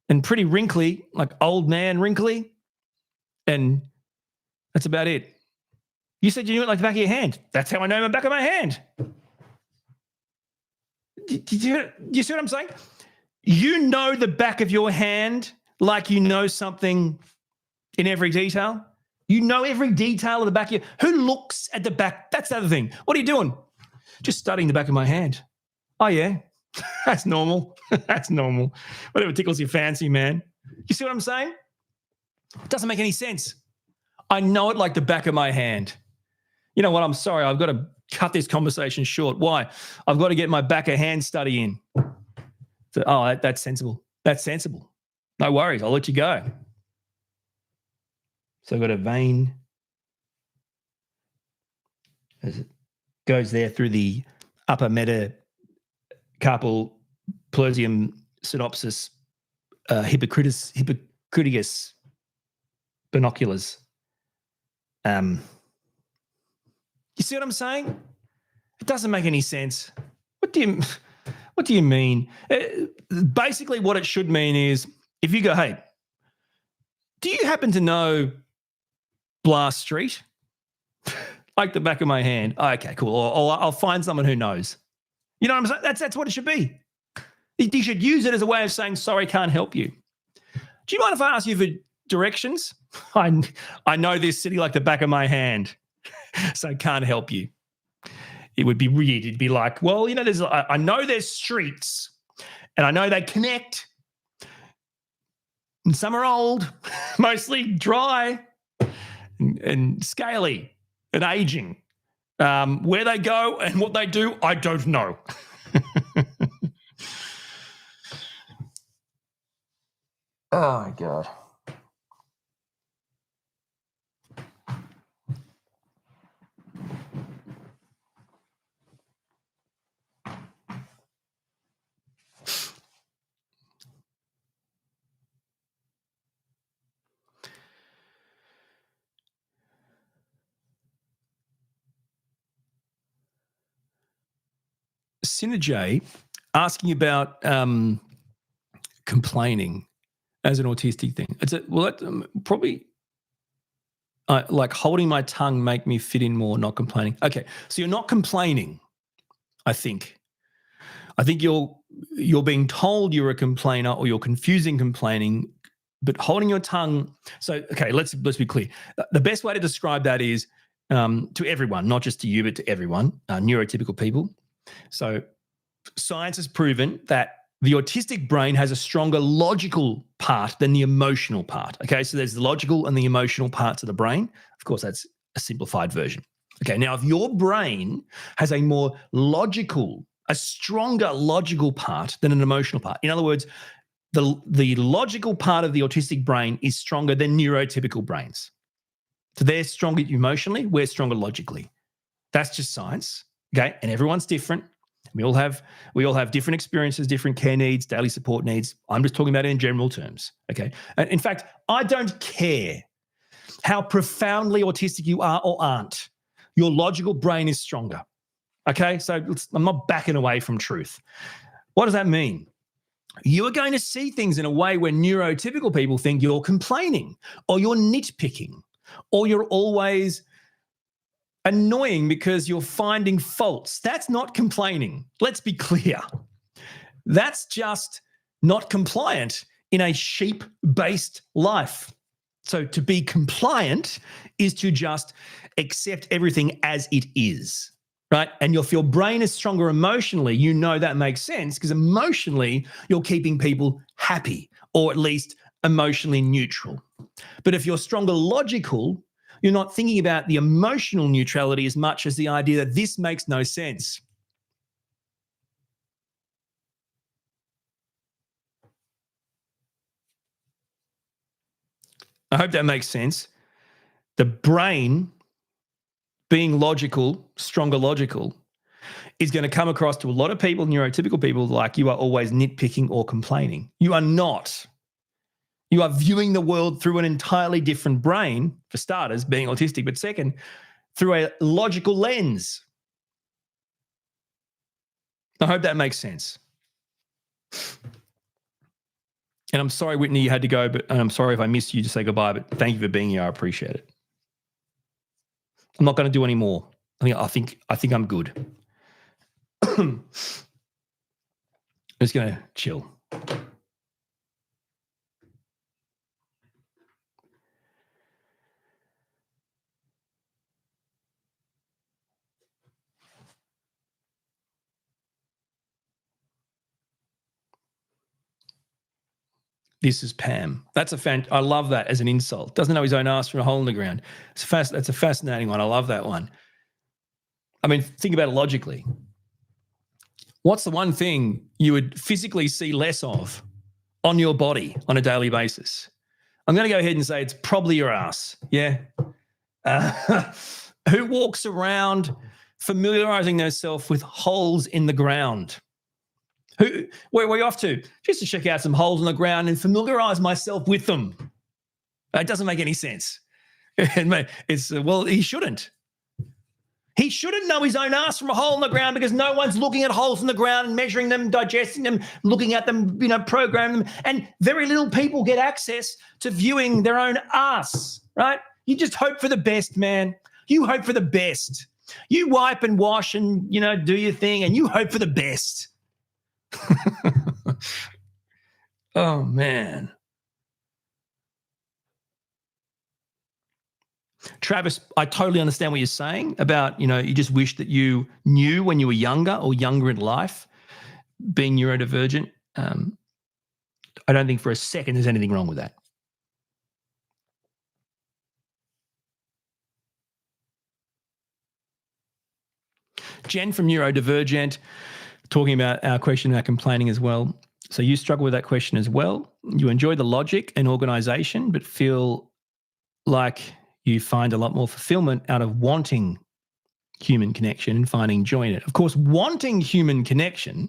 and pretty wrinkly, like old man wrinkly. And that's about it. You said you knew it like the back of your hand. That's how I know the back of my hand. Do you see what I'm saying? You know the back of your hand like you know something in every detail. You know every detail of the back of your... Who looks at the back? That's the other thing. What are you doing? Just studying the back of my hand. Oh, yeah. That's normal. That's normal. Whatever tickles your fancy, man. You see what I'm saying? It doesn't make any sense. I know it like the back of my hand. You know what? I'm sorry. I've got to cut this conversation short. Why? I've got to get my back of hand study in. So, that's sensible. That's sensible. No worries. I'll let you go. So I've got a vein as it goes there through the upper metacarpal pleusium synopsis hypocriticus binoculars. You see what I'm saying? It doesn't make any sense. What do you mean? Basically, what it should mean is if you go, hey, do you happen to know Blast Street? Like the back of my hand. Oh, okay, cool. Or I'll find someone who knows. You know what I'm saying? That's what it should be. You should use it as a way of saying, sorry, can't help you. Do you mind if I ask you for directions? I know this city like the back of my hand, so can't help you. It would be weird. It'd be like, well, you know, I know there's streets and I know they connect. And some are old, mostly dry and scaly and aging. Where they go and what they do, I don't know. Oh, my God. Synergy asking about complaining as an autistic thing. Probably like holding my tongue make me fit in more, not complaining. Okay, so you're not complaining, I think. I think you're being told you're a complainer, or you're confusing complaining, but holding your tongue. So, okay, let's be clear. The best way to describe that is to everyone, not just to you, but to everyone, neurotypical people. So science has proven that the autistic brain has a stronger logical part than the emotional part. Okay, so there's the logical and the emotional parts of the brain. Of course, that's a simplified version. Okay, now if your brain has a more logical, a stronger logical part than an emotional part, in other words, the logical part of the autistic brain is stronger than neurotypical brains. So they're stronger emotionally, we're stronger logically. That's just science. Okay, and everyone's different. We all have different experiences, different care needs, daily support needs. I'm just talking about it in general terms. Okay. And in fact, I don't care how profoundly autistic you are or aren't. Your logical brain is stronger. Okay. So I'm not backing away from truth. What does that mean? You are going to see things in a way where neurotypical people think you're complaining, or you're nitpicking, or you're always annoying because you're finding faults. That's not complaining. Let's be clear. That's just not compliant in a sheep-based life. So to be compliant is to just accept everything as it is, right? And if your brain is stronger emotionally, you know that makes sense, because emotionally you're keeping people happy, or at least emotionally neutral. But if you're stronger logical, you're not thinking about the emotional neutrality as much as the idea that this makes no sense. I hope that makes sense. The brain being logical, stronger logical, is going to come across to a lot of people, neurotypical people, like you are always nitpicking or complaining. You are not. You are viewing the world through an entirely different brain, for starters, being autistic, but second, through a logical lens. I hope that makes sense. And I'm sorry, Whitney, you had to go, but I'm sorry if I missed you to say goodbye, but thank you for being here. I appreciate it. I'm not going to do any more. I think I'm good. I'm just going to chill. This is Pam. That's I love that as an insult. Doesn't know his own ass from a hole in the ground. That's a fascinating one. I love that one. I mean, think about it logically. What's the one thing you would physically see less of on your body on a daily basis? I'm going to go ahead and say it's probably your ass. Yeah. Who walks around familiarizing themselves with holes in the ground? Where are you off to? Just to check out some holes in the ground and familiarize myself with them. It doesn't make any sense. Well, he shouldn't. He shouldn't know his own ass from a hole in the ground, because no one's looking at holes in the ground and measuring them, digesting them, looking at them, programming them. And very little people get access to viewing their own ass, right? You just hope for the best, man. You hope for the best. You wipe and wash and, do your thing, and you hope for the best. Oh, man. Travis, I totally understand what you're saying about, you just wish that you knew when you were younger or younger in life, being neurodivergent. I don't think for a second there's anything wrong with that. Jen from Neurodivergent, talking about our question about complaining as well. So you struggle with that question as well. You enjoy the logic and organization, but feel like you find a lot more fulfillment out of wanting human connection and finding joy in it. Of course, wanting human connection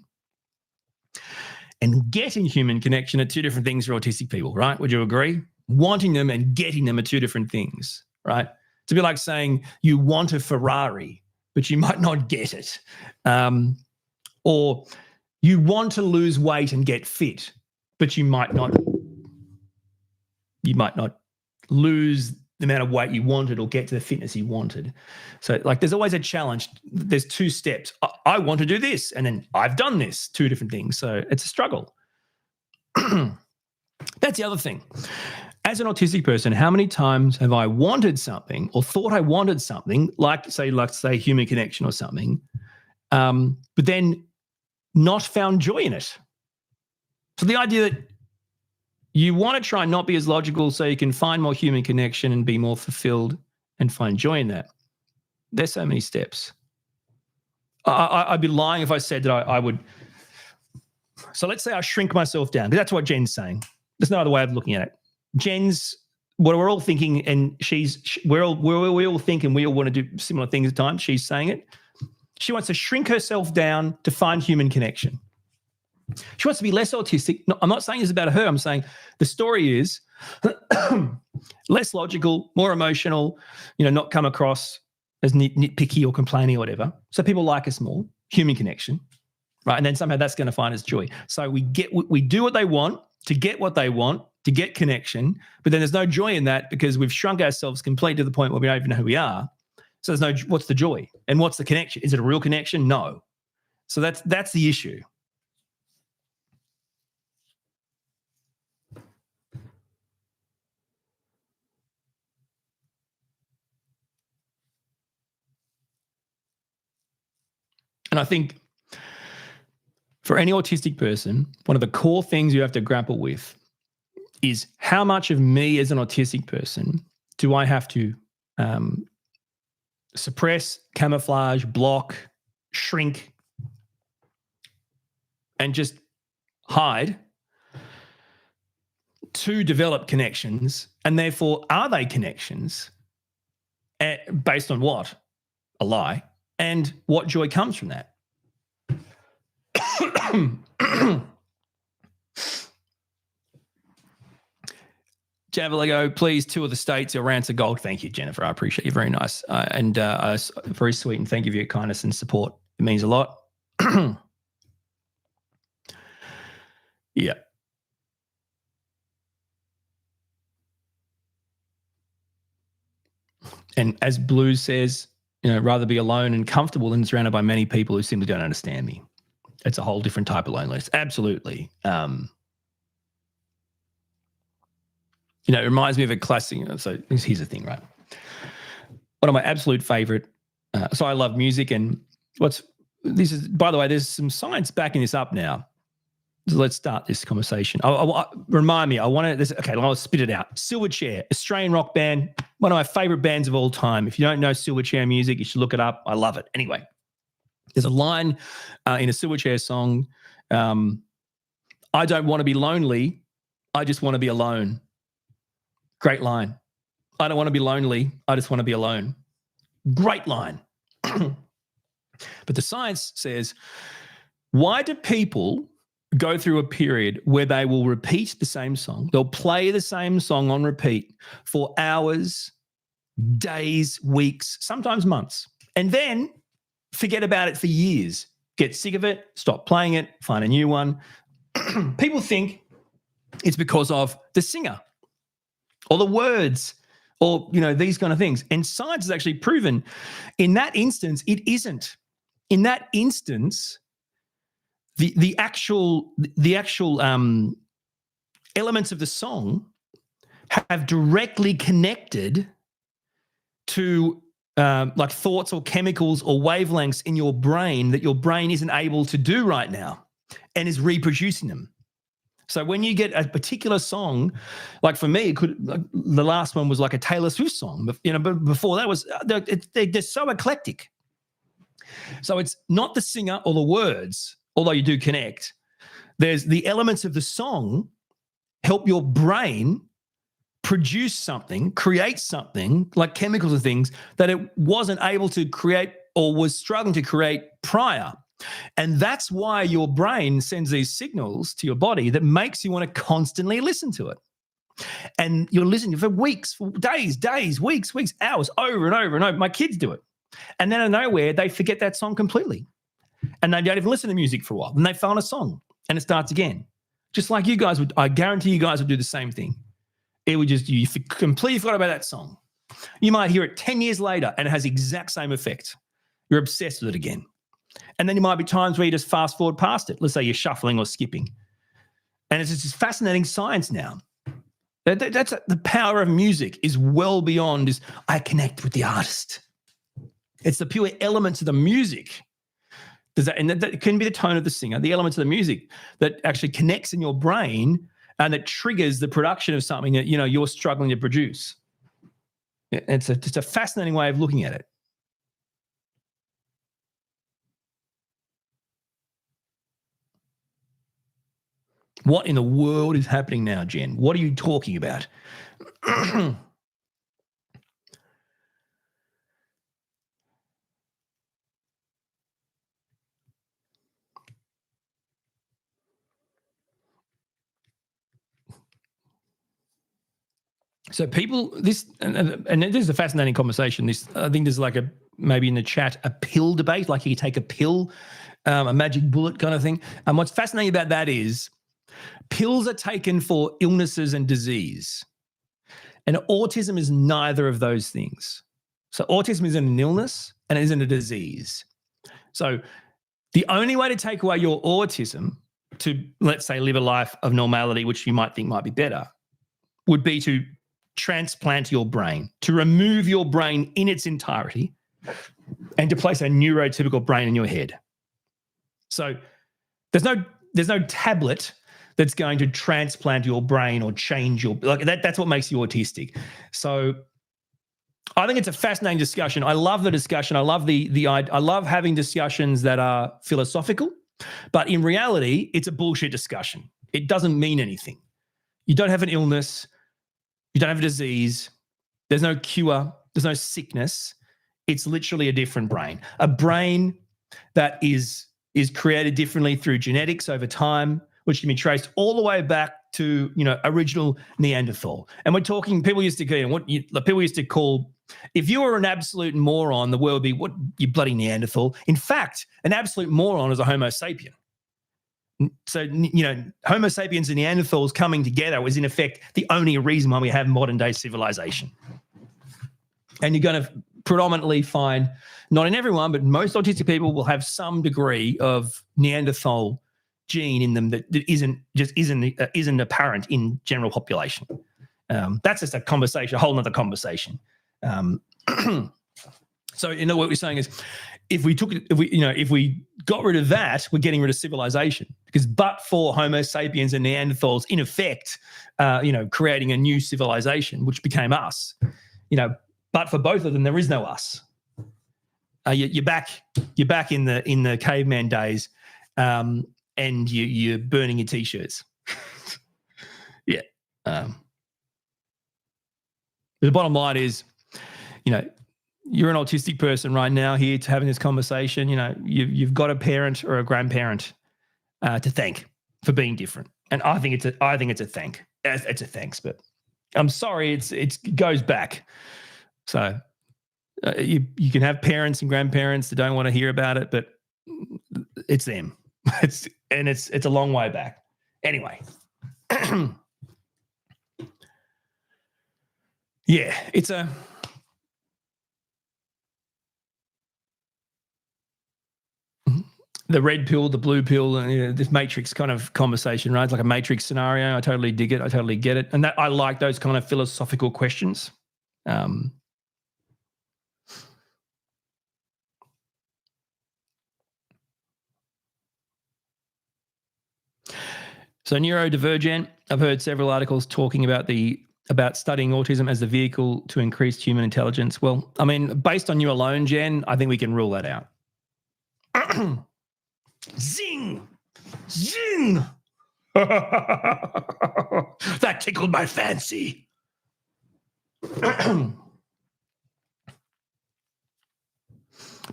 and getting human connection are two different things for autistic people, right? Would you agree? Wanting them and getting them are two different things, right? It's a bit like saying you want a Ferrari, but you might not get it. Or you want to lose weight and get fit, but you might not lose the amount of weight you wanted or get to the fitness you wanted. So like there's always a challenge. There's two steps. I want to do this, and then I've done this, two different things. So it's a struggle. That's the other thing. As an autistic person, how many times have I wanted something or thought I wanted something, like say human connection or something, but then not found joy in it? So the idea that you want to try and not be as logical so you can find more human connection and be more fulfilled and find joy in that. There's so many steps. I'd be lying if I said that I would. So let's say I shrink myself down. That's what Jen's saying. There's no other way of looking at it. Jen's, what we're all thinking, and we all think and we all want to do similar things at times. She's saying it. She wants to shrink herself down to find human connection. She wants to be less autistic. No, I'm not saying this about her. I'm saying the story is less logical, more emotional, not come across as nitpicky or complaining or whatever. So people like us more, human connection, right? And then somehow that's going to find us joy. So we do what they want to get what they want, to get connection, but then there's no joy in that because we've shrunk ourselves completely to the point where we don't even know who we are. So what's the joy and what's the connection? Is it a real connection? No. So that's the issue. And I think for any autistic person, one of the core things you have to grapple with is how much of me as an autistic person do I have to suppress, camouflage, block, shrink, and just hide to develop connections? And therefore, are they connections based on what? A lie. And what joy comes from that? Javaligo, please tour the states. Your rants are gold. Thank you, Jennifer. I appreciate you. Very nice. And very sweet. And thank you for your kindness and support. It means a lot. Yeah. And as Blues says, rather be alone and comfortable than surrounded by many people who simply don't understand me. It's a whole different type of loneliness. Absolutely. It reminds me of a classic. So here's the thing, right? One of my absolute favorite. So I love music, and by the way, there's some science backing this up now. So let's start this conversation. Remind me, okay, I'll spit it out. Silverchair, Australian rock band, one of my favorite bands of all time. If you don't know Silverchair music, you should look it up. I love it. Anyway, there's a line in a Silverchair song, I don't want to be lonely, I just want to be alone. Great line. I don't want to be lonely, I just want to be alone. Great line. But the science says, why do people go through a period where they will repeat the same song? They'll play the same song on repeat for hours, days, weeks, sometimes months, and then forget about it for years, get sick of it, stop playing it, find a new one. People think it's because of the singer or the words or, these kind of things. And science has actually proven in that instance, it isn't. In that instance, the actual elements of the song have directly connected to like thoughts or chemicals or wavelengths in your brain that your brain isn't able to do right now and is reproducing them. So when you get a particular song, like for me, the last one was like a Taylor Swift song, but before that was, they're so eclectic. So it's not the singer or the words, although you do connect, there's the elements of the song help your brain produce something, create something like chemicals and things that it wasn't able to create or was struggling to create prior. And that's why your brain sends these signals to your body that makes you want to constantly listen to it. And you're listening for weeks, for days, weeks, hours, over and over and over. My kids do it. And then out of nowhere, they forget that song completely. And they don't even listen to music for a while. And they find a song and it starts again. Just like you guys would, I guarantee you guys would do the same thing. It would just, you completely forgot about that song. You might hear it 10 years later and it has the exact same effect. You're obsessed with it again. And then there might be times where you just fast forward past it. Let's say you're shuffling or skipping. And it's just fascinating science now. That's the power of music is well beyond is I connect with the artist. It's the pure elements of the music. That can be the tone of the singer, the elements of the music that actually connects in your brain and that triggers the production of something that, you're struggling to produce. It's just a fascinating way of looking at it. What in the world is happening now, Jen? What are you talking about? So people, this is a fascinating conversation. I think there's like maybe in the chat, a pill debate, like you take a pill, a magic bullet kind of thing. And what's fascinating about that is pills are taken for illnesses and disease. And autism is neither of those things. So autism isn't an illness and it isn't a disease. So the only way to take away your autism to, let's say, live a life of normality, which you might think might be better, would be to transplant your brain, to remove your brain in its entirety and to place a neurotypical brain in your head. So there's no tablet that's going to transplant your brain or change your, like that's what makes you autistic. So I think it's a fascinating discussion. I love the discussion. I love I love having discussions that are philosophical, but in reality, it's a bullshit discussion. It doesn't mean anything. You don't have an illness. You don't have a disease. There's no cure. There's no sickness. It's literally a different brain. A brain that is created differently through genetics over time, which can be traced all the way back to, original Neanderthal. And we're talking, people used to call, if you were an absolute moron, the world would be, what, you bloody Neanderthal. In fact, an absolute moron is a Homo sapien. So, Homo sapiens and Neanderthals coming together was in effect the only reason why we have modern day civilization. And you're going to predominantly find, not in everyone, but most autistic people will have some degree of Neanderthal gene in them that isn't apparent in general population. That's just a conversation, a whole nother conversation. So, what we're saying is, if we got rid of that, we're getting rid of civilization. Because but for Homo sapiens and Neanderthals, in effect, creating a new civilization, which became us, but for both of them, there is no us. You're back in the caveman days, and you're burning your t-shirts. Yeah. The bottom line is, you're an autistic person right now here to having this conversation. You've got a parent or a grandparent to thank for being different, and I think it's a thank. It's a thanks, but I'm sorry, it goes back. So you can have parents and grandparents that don't want to hear about it, but it's them. It's a long way back. Anyway. Yeah, it's the red pill, the blue pill, and this matrix kind of conversation, right? It's like a matrix scenario. I totally dig it. I totally get it. And that I like those kind of philosophical questions. So neurodivergent, I've heard several articles talking about studying autism as the vehicle to increase human intelligence. Well, I mean, based on you alone, Jen, I think we can rule that out. Zing! Zing! That tickled my fancy.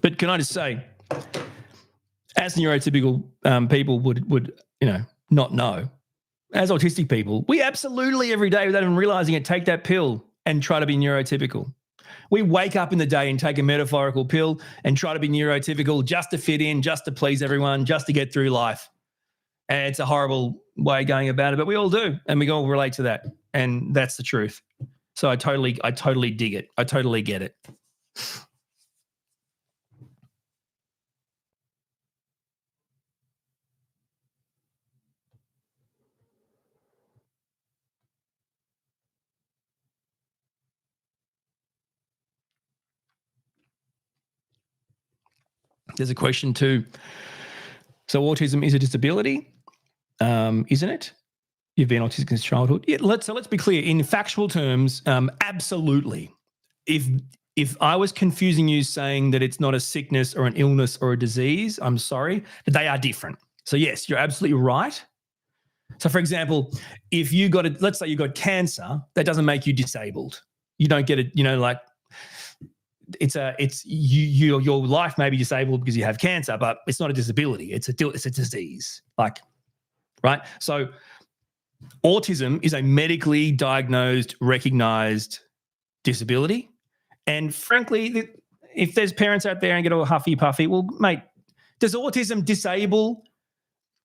But can I just say, as neurotypical people would not know, as autistic people, we absolutely every day, without even realizing it, take that pill and try to be neurotypical. We wake up in the day and take a metaphorical pill and try to be neurotypical just to fit in, just to please everyone, just to get through life. And it's a horrible way of going about it, but we all do, and we all relate to that, and that's the truth. So I totally dig it. I totally get it. There's a question too. So autism is a disability, isn't it? You've been autistic since childhood. Yeah, let's be clear. In factual terms, absolutely. If I was confusing you saying that it's not a sickness or an illness or a disease, I'm sorry, but they are different. So yes, you're absolutely right. So for example, if you got let's say you got cancer, that doesn't make you disabled. You don't get it, like your life may be disabled because you have cancer, but it's not a disability. It's a disease. Right? So autism is a medically diagnosed, recognized disability. And frankly, if there's parents out there and get all huffy puffy, well, mate, does autism disable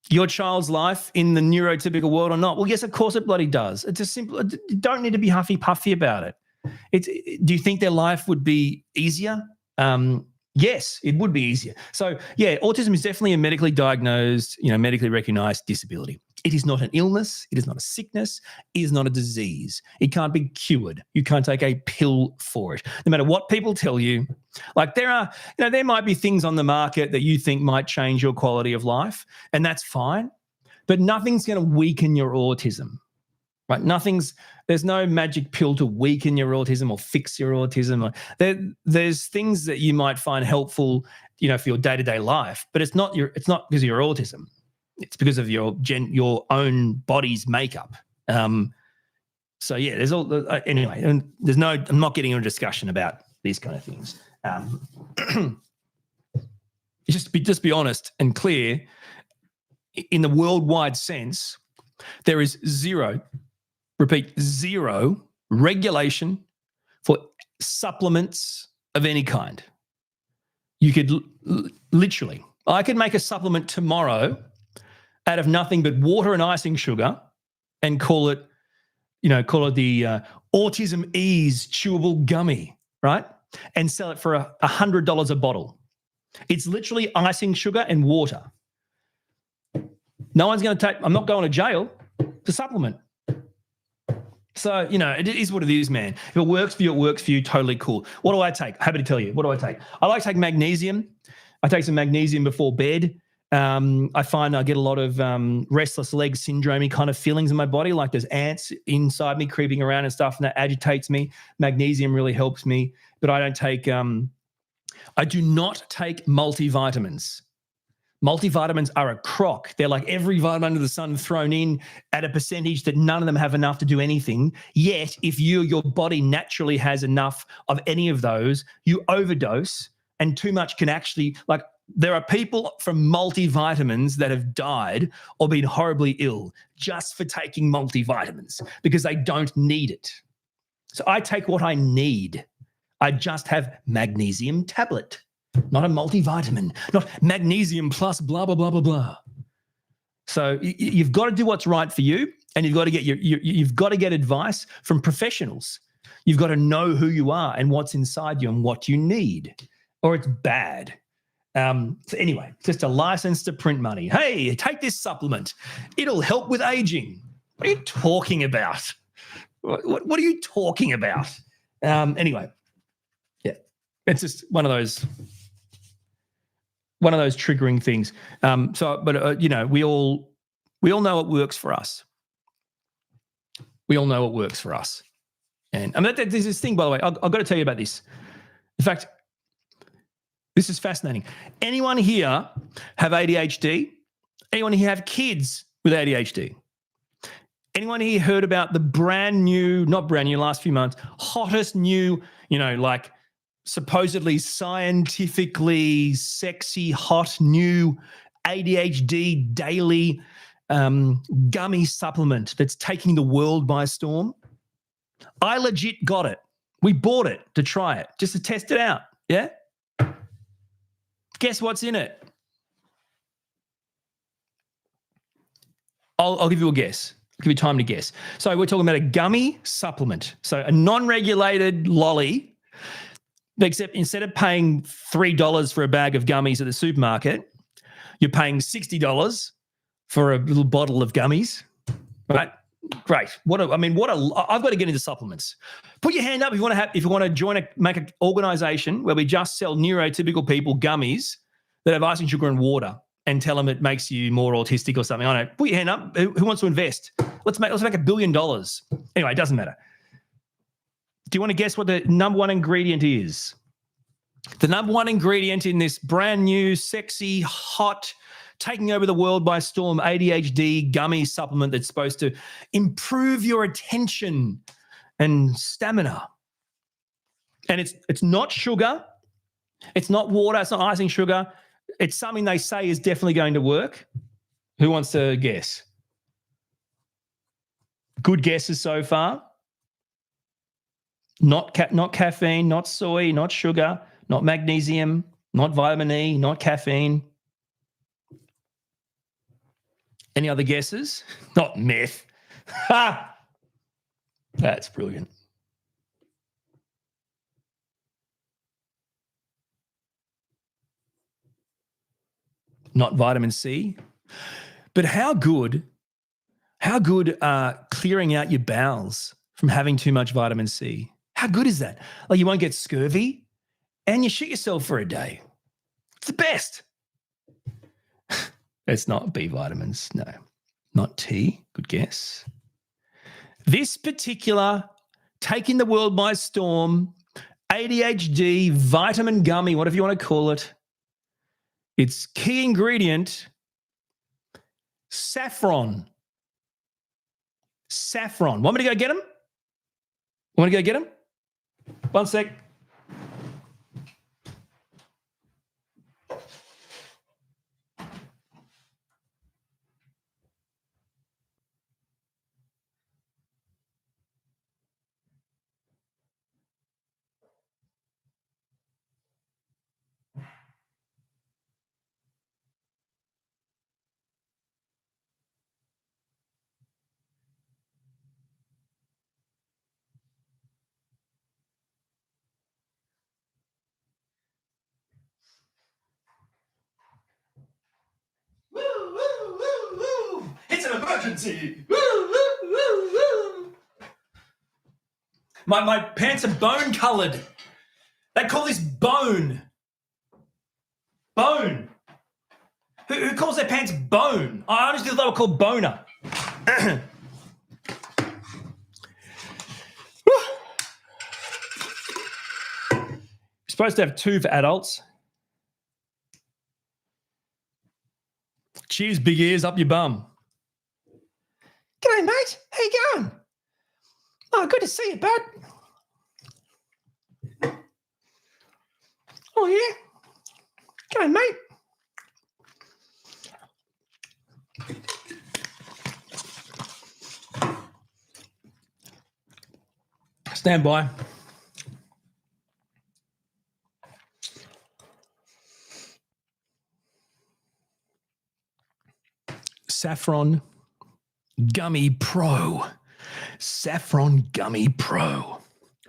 your child's life in the neurotypical world or not? Well, yes, of course it bloody does. It's a simple. You don't need to be huffy puffy about it. Do you think their life would be easier? Yes, it would be easier. So yeah, autism is definitely a medically diagnosed, medically recognized disability. It is not an illness. It is not a sickness. It is not a disease. It can't be cured. You can't take a pill for it. No matter what people tell you, there might be things on the market that you think might change your quality of life, and that's fine, but nothing's going to weaken your autism. Right? There's no magic pill to weaken your autism or fix your autism. There's things that you might find helpful, for your day-to-day life, but it's not because of your autism. It's because of your own body's makeup. So yeah, there's all anyway. And I'm not getting into a discussion about these kind of things. Just be honest and clear. In the worldwide sense, there is zero regulation for supplements of any kind. You could literally, I could make a supplement tomorrow out of nothing but water and icing sugar and call it the Autism Ease chewable gummy, right? And sell it for $100 a bottle. It's literally icing sugar and water. No one's going to I'm not going to jail to supplement. So, it is what it is, man. If it works for you, it works for you. Totally cool. What do I take? Happy to tell you. What do I take? I like to take magnesium. I take some magnesium before bed. I find I get a lot of restless leg syndrome kind of feelings in my body, like there's ants inside me creeping around and stuff, and that agitates me. Magnesium really helps me, but I do not take multivitamins. Multivitamins are a crock. They're like every vitamin under the sun thrown in at a percentage that none of them have enough to do anything. Yet, if your body naturally has enough of any of those, you overdose, and too much can actually, there are people from multivitamins that have died or been horribly ill just for taking multivitamins because they don't need it. So I take what I need. I just have magnesium tablet. Not a multivitamin, not magnesium plus blah, blah, blah, blah, blah. So you've got to do what's right for you, and you've got to get you've got to get advice from professionals. You've got to know who you are and what's inside you and what you need, or it's bad. So anyway, just a license to print money. Hey, take this supplement. It'll help with aging. What are you talking about? What are you talking about? Anyway, yeah, it's just one of those triggering things. We all know it works for us. We all know it works for us. And there's this thing, by the way, I've got to tell you about this. In fact, this is fascinating. Anyone here have ADHD? Anyone here have kids with ADHD? Anyone here heard about the not brand new, last few months, hottest new, like supposedly scientifically sexy, hot new ADHD daily gummy supplement that's taking the world by storm? I legit got it. We bought it to try it, just to test it out. Yeah? Guess what's in it? I'll give you a guess. I'll give you time to guess. So we're talking about a gummy supplement. So a non-regulated lolly, except instead of paying $3 for a bag of gummies at the supermarket, you're paying $60 for a little bottle of gummies, right? Great. I've got to get into supplements. Put your hand up if you want to join make an organization where we just sell neurotypical people gummies that have icing sugar and water and tell them it makes you more autistic or something. I don't know. Put your hand up. Who wants to invest? Let's make $1 billion. Anyway, it doesn't matter. Do you want to guess what the number one ingredient is? The number one ingredient in this brand new, sexy, hot, taking over the world by storm ADHD gummy supplement that's supposed to improve your attention and stamina. And it's not sugar. It's not water. It's not icing sugar. It's something they say is definitely going to work. Who wants to guess? Good guesses so far. Not caffeine, not soy, not sugar, not magnesium, not vitamin E, not caffeine. Any other guesses? Not meth. Ha! That's brilliant. Not vitamin C. But how good clearing out your bowels from having too much vitamin C? How good is that? Like, you won't get scurvy and you shit yourself for a day. It's the best. It's not B vitamins, no. Not T, good guess. This particular taking the world by storm, ADHD vitamin gummy, whatever you want to call it, its key ingredient, saffron. Saffron. Want me to go get them? Want to go get them? One sec. It's an emergency. My pants are bone colored. They call this bone. Bone. Who calls their pants bone? I honestly thought they were called boner. You're supposed to have 2 for adults. Cheers, big ears, up your bum. G'day, mate. How you going? Oh, good to see you, bud. Oh, yeah? G'day, mate. Stand by. Saffron Gummy Pro. Saffron Gummy Pro.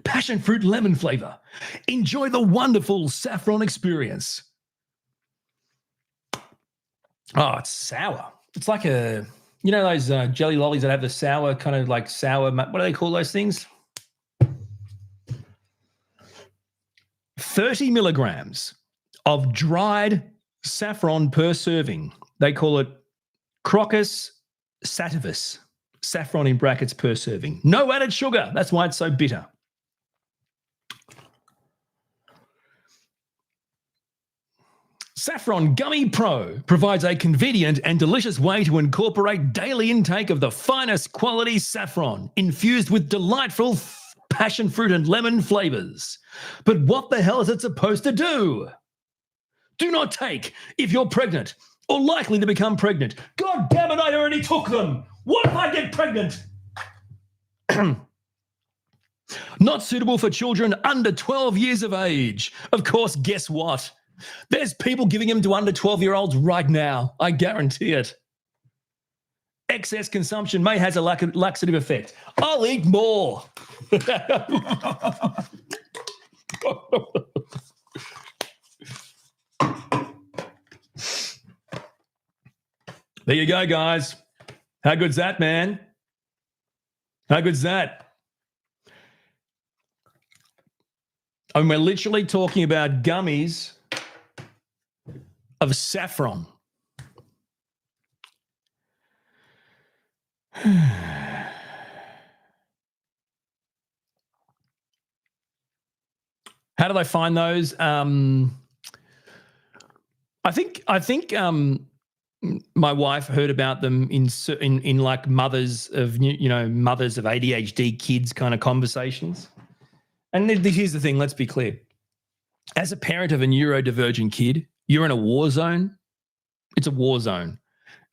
Passion fruit lemon flavor. Enjoy the wonderful saffron experience. Oh, it's sour. It's like those jelly lollies that have the sour, kind of like sour, what do they call those things? 30 milligrams of dried saffron per serving. They call it Crocus sativus, saffron in brackets per serving. No added sugar. That's why it's so bitter. Saffron Gummy Pro provides a convenient and delicious way to incorporate daily intake of the finest quality saffron, infused with delightful passion fruit and lemon flavors. But what the hell is it supposed to do? Do not take if you're pregnant or likely to become pregnant. God damn it, I already took them. What if I get pregnant? Not suitable for children under 12 years of age. Of course, guess what? There's people giving them to under 12-year-olds right now. I guarantee it. Excess consumption may have a laxative effect. I'll eat more. There you go, guys. How good's that, man? How good's that? I mean, we're literally talking about gummies of saffron. How do they find those? I think my wife heard about them in like mothers of ADHD kids kind of conversations. And here's the thing, let's be clear. As a parent of a neurodivergent kid, you're in a war zone. It's a war zone.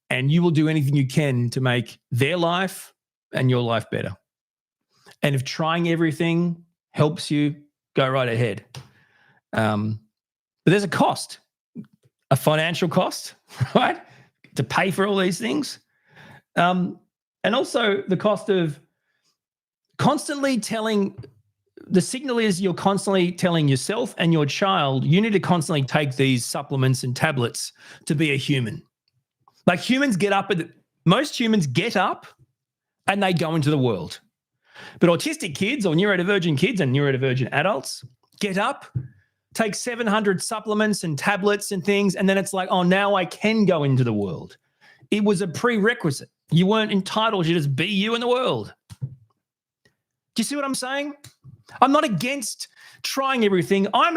And you will do anything you can to make their life and your life better. And if trying everything helps you, go right ahead. But there's a cost, a financial cost, right? To pay for all these things. And also the cost of constantly telling, the signal is you're constantly telling yourself and your child, you need to constantly take these supplements and tablets to be a human. Like most humans get up and they go into the world. But autistic kids or neurodivergent kids and neurodivergent adults get up, take 700 supplements and tablets and things, and then it's like, oh, now I can go into the world. It was a prerequisite. You weren't entitled to just be you in the world. Do you see what I'm saying? I'm not against trying everything. By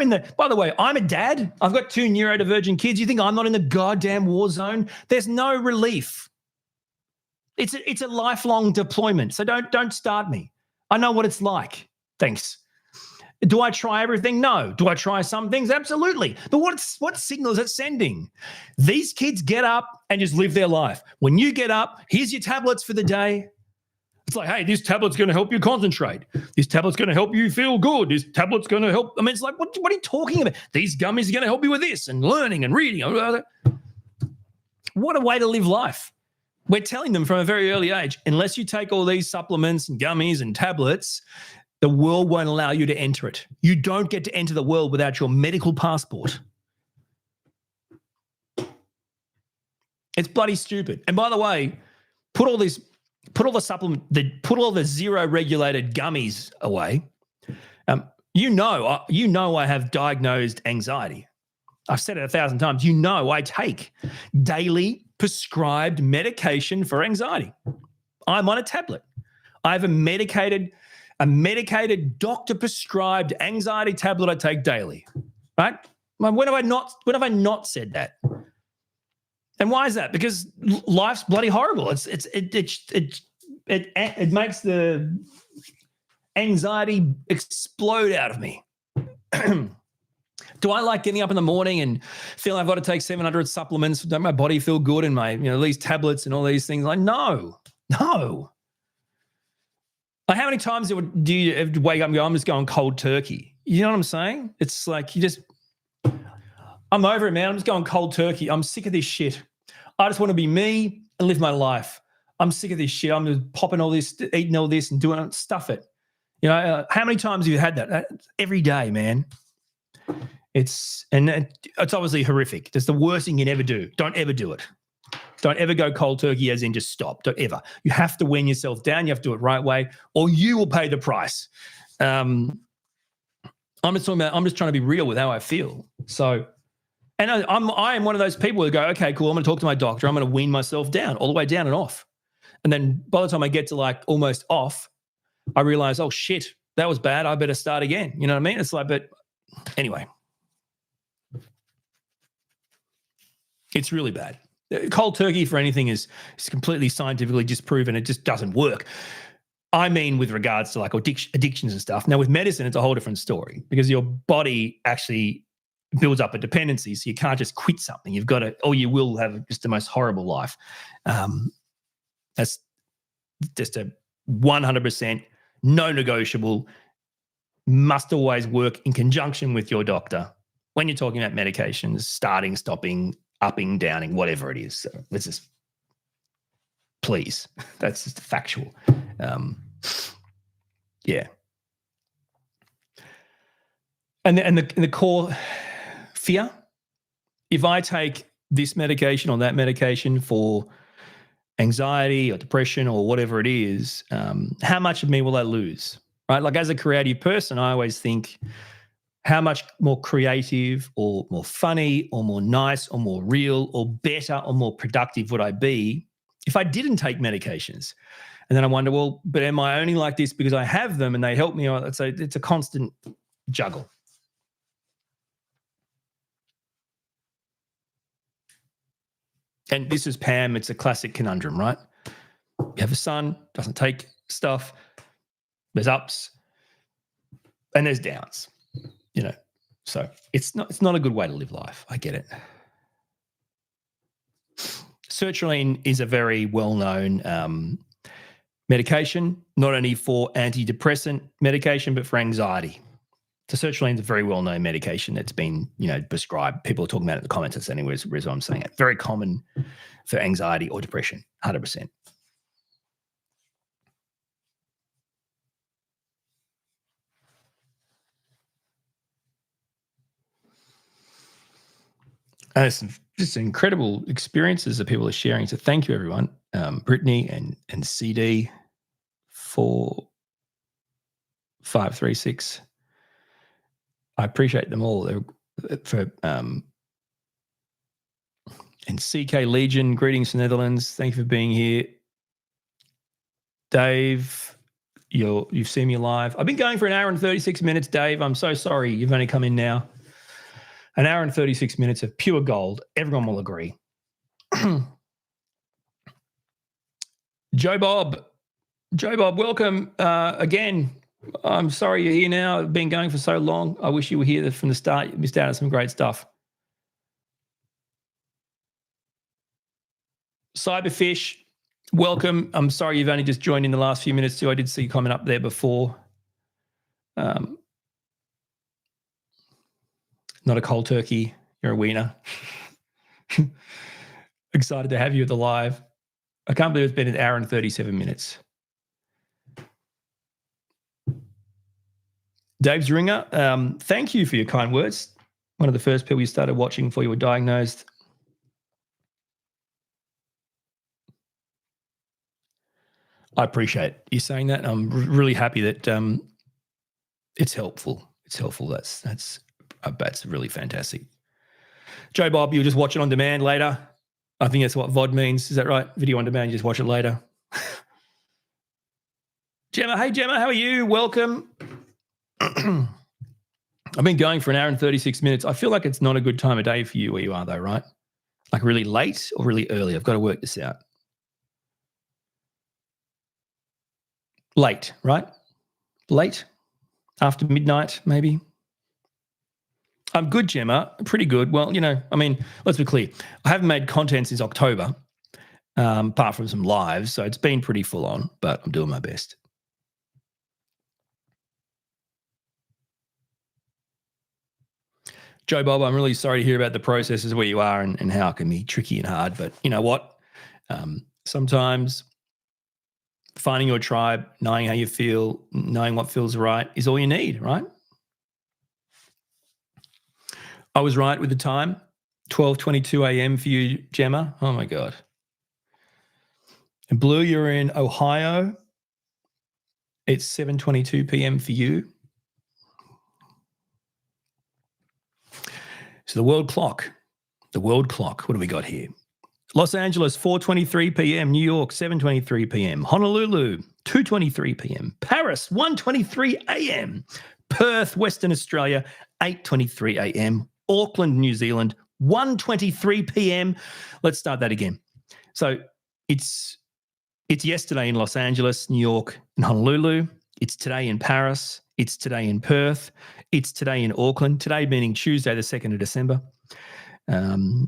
the way, I'm a dad. I've got 2 neurodivergent kids. You think I'm not in the goddamn war zone? There's no relief. It's a lifelong deployment. So don't start me. I know what it's like. Thanks. Do I try everything? No. Do I try some things? Absolutely. But what signal is it sending? These kids get up and just live their life. When you get up, here's your tablets for the day. It's like, hey, this tablet's going to help you concentrate. This tablet's going to help you feel good. This tablet's going to help. I mean, it's like, what are you talking about? These gummies are going to help you with this and learning and reading. What a way to live life. We're telling them from a very early age, unless you take all these supplements and gummies and tablets, the world won't allow you to enter it. You don't get to enter the world without your medical passport. It's bloody stupid. And by the way, put all the zero regulated gummies away. You know I have diagnosed anxiety. I've said it 1,000 times. You know I take daily prescribed medication for anxiety. I'm on a tablet. I have a medicated doctor-prescribed anxiety tablet I take daily, right? When have I not said that? And why is that? Because life's bloody horrible. It makes the anxiety explode out of me. Do I like getting up in the morning and feeling I've got to take 700 supplements to make my body feel good and my, these tablets and all these things? Like, no. Like, how many times do you have to wake up and go, I'm just going cold turkey? You know what I'm saying? It's like I'm over it, man. I'm just going cold turkey. I'm sick of this shit. I just want to be me and live my life. I'm sick of this shit. I'm just popping all this, eating all this and doing it, stuff it. How many times have you had that? Every day, man. It's obviously horrific. That's the worst thing you can ever do. Don't ever do it. Don't ever go cold turkey as in just stop. Don't ever. You have to wean yourself down. You have to do it right way or you will pay the price. I'm just trying to be real with how I feel. So, and I am one of those people who go, okay, cool. I'm going to talk to my doctor. I'm going to wean myself down all the way down and off. And then by the time I get to like almost off, I realize, oh shit, that was bad. I better start again. You know what I mean? It's like, but anyway. It's really bad. Cold turkey for anything is completely scientifically disproven. It just doesn't work. I mean, with regards to like addictions and stuff. Now, with medicine, it's a whole different story because your body actually builds up a dependency. So you can't just quit something. You've got to, or you will have just the most horrible life. That's just a 100% no negotiable, must always work in conjunction with your doctor when you're talking about medications, starting, stopping, upping, downing, whatever it is. So let's just, please, that's just factual. Yeah. And the core fear, if I take this medication or that medication for anxiety or depression or whatever it is, how much of me will I lose, right? Like as a creative person, I always think, how much more creative or more funny or more nice or more real or better or more productive would I be if I didn't take medications? And then I wonder, well, but am I only like this because I have them and they help me? It's a constant juggle. And this is Pam. It's a classic conundrum, right? You have a son, doesn't take stuff. There's ups and there's downs, you know. So it's not a good way to live life. I get it. Sertraline is a very well-known medication, not only for antidepressant medication, but for anxiety. So sertraline is a very well-known medication that's been, prescribed. People are talking about it in the comments. That's anyways the reason I'm saying it. Very common for anxiety or depression, 100%. Just incredible experiences that people are sharing. So thank you, everyone. Brittany and CD 4536. I appreciate them all. And CK Legion, greetings from Netherlands. Thank you for being here. Dave, you've seen me live. I've been going for an hour and 36 minutes, Dave. I'm so sorry you've only come in now. An hour and 36 minutes of pure gold. Everyone will agree. Joe Bob, welcome again. I'm sorry you're here now. I've been going for so long. I wish you were here from the start. You missed out on some great stuff. Cyberfish, welcome. I'm sorry you've only just joined in the last few minutes too. I did see you comment up there before. Not a cold turkey. You're a wiener. Excited to have you at the live. I can't believe it's been an hour and 37 minutes. Dave Zringer, thank you for your kind words. One of the first people you started watching before you were diagnosed. I appreciate you saying that. I'm really happy that it's helpful. It's helpful. That's really fantastic. Joe Bob, you'll just watch it on demand later. I think that's what VOD means. Is that right? Video on demand, you just watch it later. Gemma, hey Gemma, how are you? Welcome. I've been going for an hour and 36 minutes. I feel like it's not a good time of day for you where you are though, right? Like really late or really early? I've got to work this out. Late, right? Late? After midnight, maybe? I'm good, Gemma. Pretty good. Well, let's be clear. I haven't made content since October, apart from some lives, so it's been pretty full on, but I'm doing my best. Joe Bob, I'm really sorry to hear about the processes where you are and how it can be tricky and hard, but you know what? Sometimes finding your tribe, knowing how you feel, knowing what feels right is all you need, right? I was right with the time, 12:22 a.m. for you, Gemma. Oh, my God. And Blue, you're in Ohio. It's 7:22 p.m. for you. So the world clock, what do we got here? Los Angeles, 4:23 p.m. New York, 7:23 p.m. Honolulu, 2:23 p.m. Paris, 1:23 a.m. Perth, Western Australia, 8:23 a.m. Auckland, New Zealand, 1:23 p.m. Let's start that again. So it's yesterday in Los Angeles, New York, and Honolulu. It's today in Paris. It's today in Perth. It's today in Auckland. Today meaning Tuesday, the 2nd of December.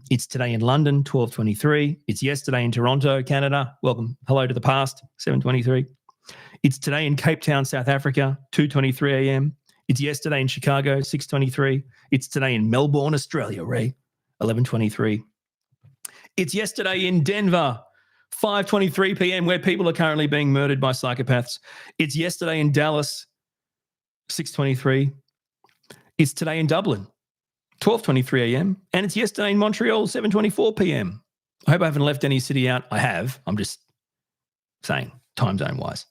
It's today in London, 12:23. It's yesterday in Toronto, Canada. Welcome. Hello to the past, 7:23. It's today in Cape Town, South Africa, 2:23 a.m. It's yesterday in Chicago, 6:23. It's today in Melbourne, Australia, Ray, 11:23. It's yesterday in Denver, 5:23 p.m., where people are currently being murdered by psychopaths. It's yesterday in Dallas, 6:23. It's today in Dublin, 12:23 a.m. And it's yesterday in Montreal, 7:24 p.m. I hope I haven't left any city out. I have. I'm just saying, time zone-wise.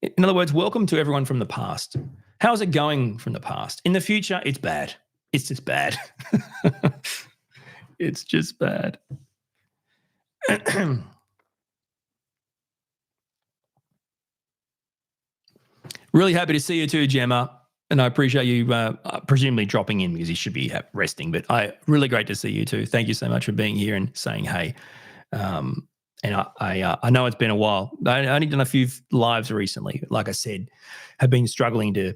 In other words, welcome to everyone from the past. How's it going from the past? In the future, it's bad. It's just bad. It's just bad. Really happy to see you too, Gemma. And I appreciate you presumably dropping in because you should be resting. But really great to see you too. Thank you so much for being here and saying hey. And I know it's been a while. I only done a few lives recently. Like I said, have been struggling to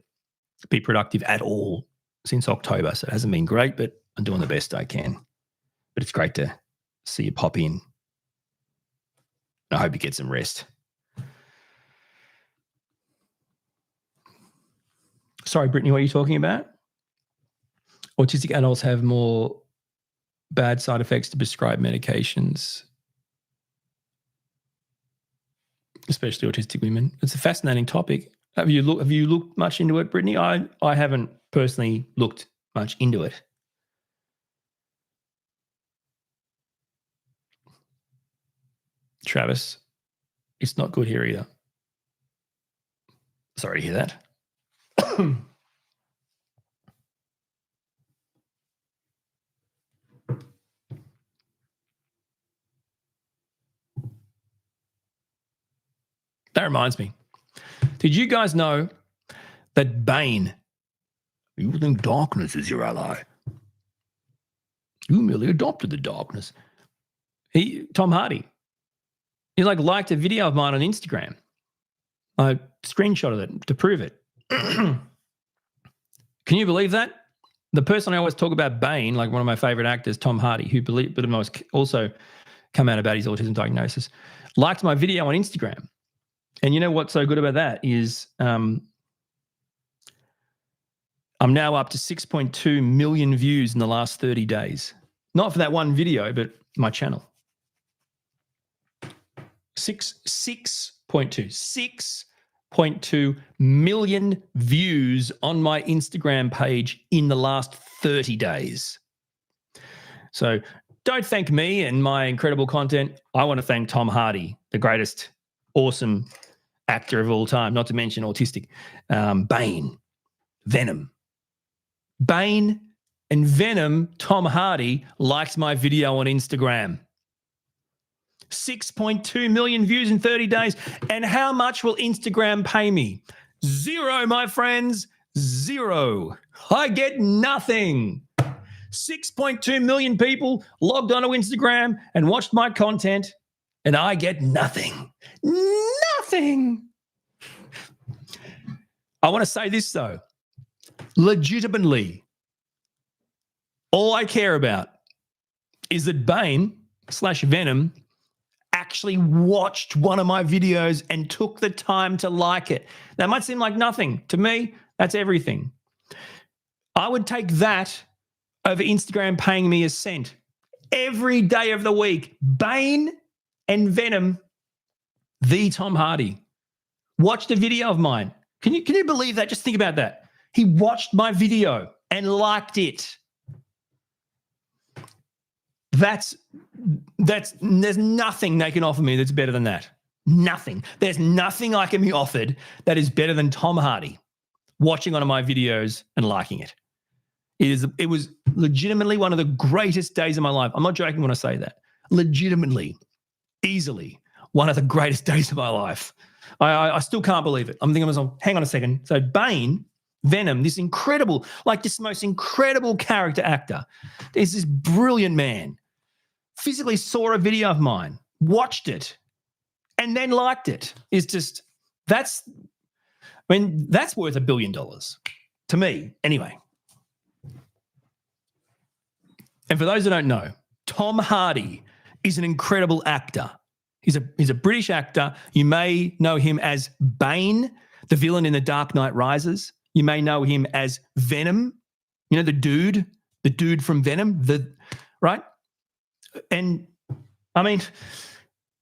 be productive at all since October. So it hasn't been great, but I'm doing the best I can. But it's great to see you pop in. I hope you get some rest. Sorry, Brittany, what are you talking about? Autistic adults have more bad side effects to prescribed medications, especially autistic women. It's a fascinating topic. Have you looked much into it, Brittany? I haven't personally looked much into it. Travis, it's not good here either. Sorry to hear that. That reminds me. Did you guys know that Bane, you think darkness is your ally? You merely adopted the darkness. Tom Hardy, he liked a video of mine on Instagram. I screenshotted it to prove it. Can you believe that? The person I always talk about, Bane, like one of my favorite actors, Tom Hardy, who also come out about his autism diagnosis, liked my video on Instagram. And you know what's so good about that is I'm now up to 6.2 million views in the last 30 days. Not for that one video, but my channel. 6.2 million views on my Instagram page in the last 30 days. So don't thank me and my incredible content. I want to thank Tom Hardy, the greatest, awesome actor of all time, not to mention autistic. Bane, Venom. Bane and Venom, Tom Hardy, liked my video on Instagram. 6.2 million views in 30 days. And how much will Instagram pay me? 0, my friends. 0. I get nothing. 6.2 million people logged onto Instagram and watched my content, and I get nothing. Nothing. I want to say this, though. Legitimately, all I care about is that Bane/Venom actually watched one of my videos and took the time to like it. That might seem like nothing. To me, that's everything. I would take that over Instagram paying me a cent every day of the week. Bane and Venom, the Tom Hardy, watched a video of mine. Can you believe that? Just think about that. He watched my video and liked it. There's nothing they can offer me that's better than that. Nothing. There's nothing I can be offered that is better than Tom Hardy watching one of my videos and liking it. It was legitimately one of the greatest days of my life. I'm not joking when I say that. Legitimately, easily, one of the greatest days of my life. I still can't believe it. I'm thinking to myself, hang on a second. So Bane Venom, this incredible, like this most incredible character actor. There's this brilliant man. Physically saw a video of mine, watched it, and then liked it. That's worth $1 billion to me, anyway. And for those that don't know, Tom Hardy is an incredible actor. He's a British actor. You may know him as Bane, the villain in The Dark Knight Rises. You may know him as Venom, you know, the dude from Venom, right? And I mean,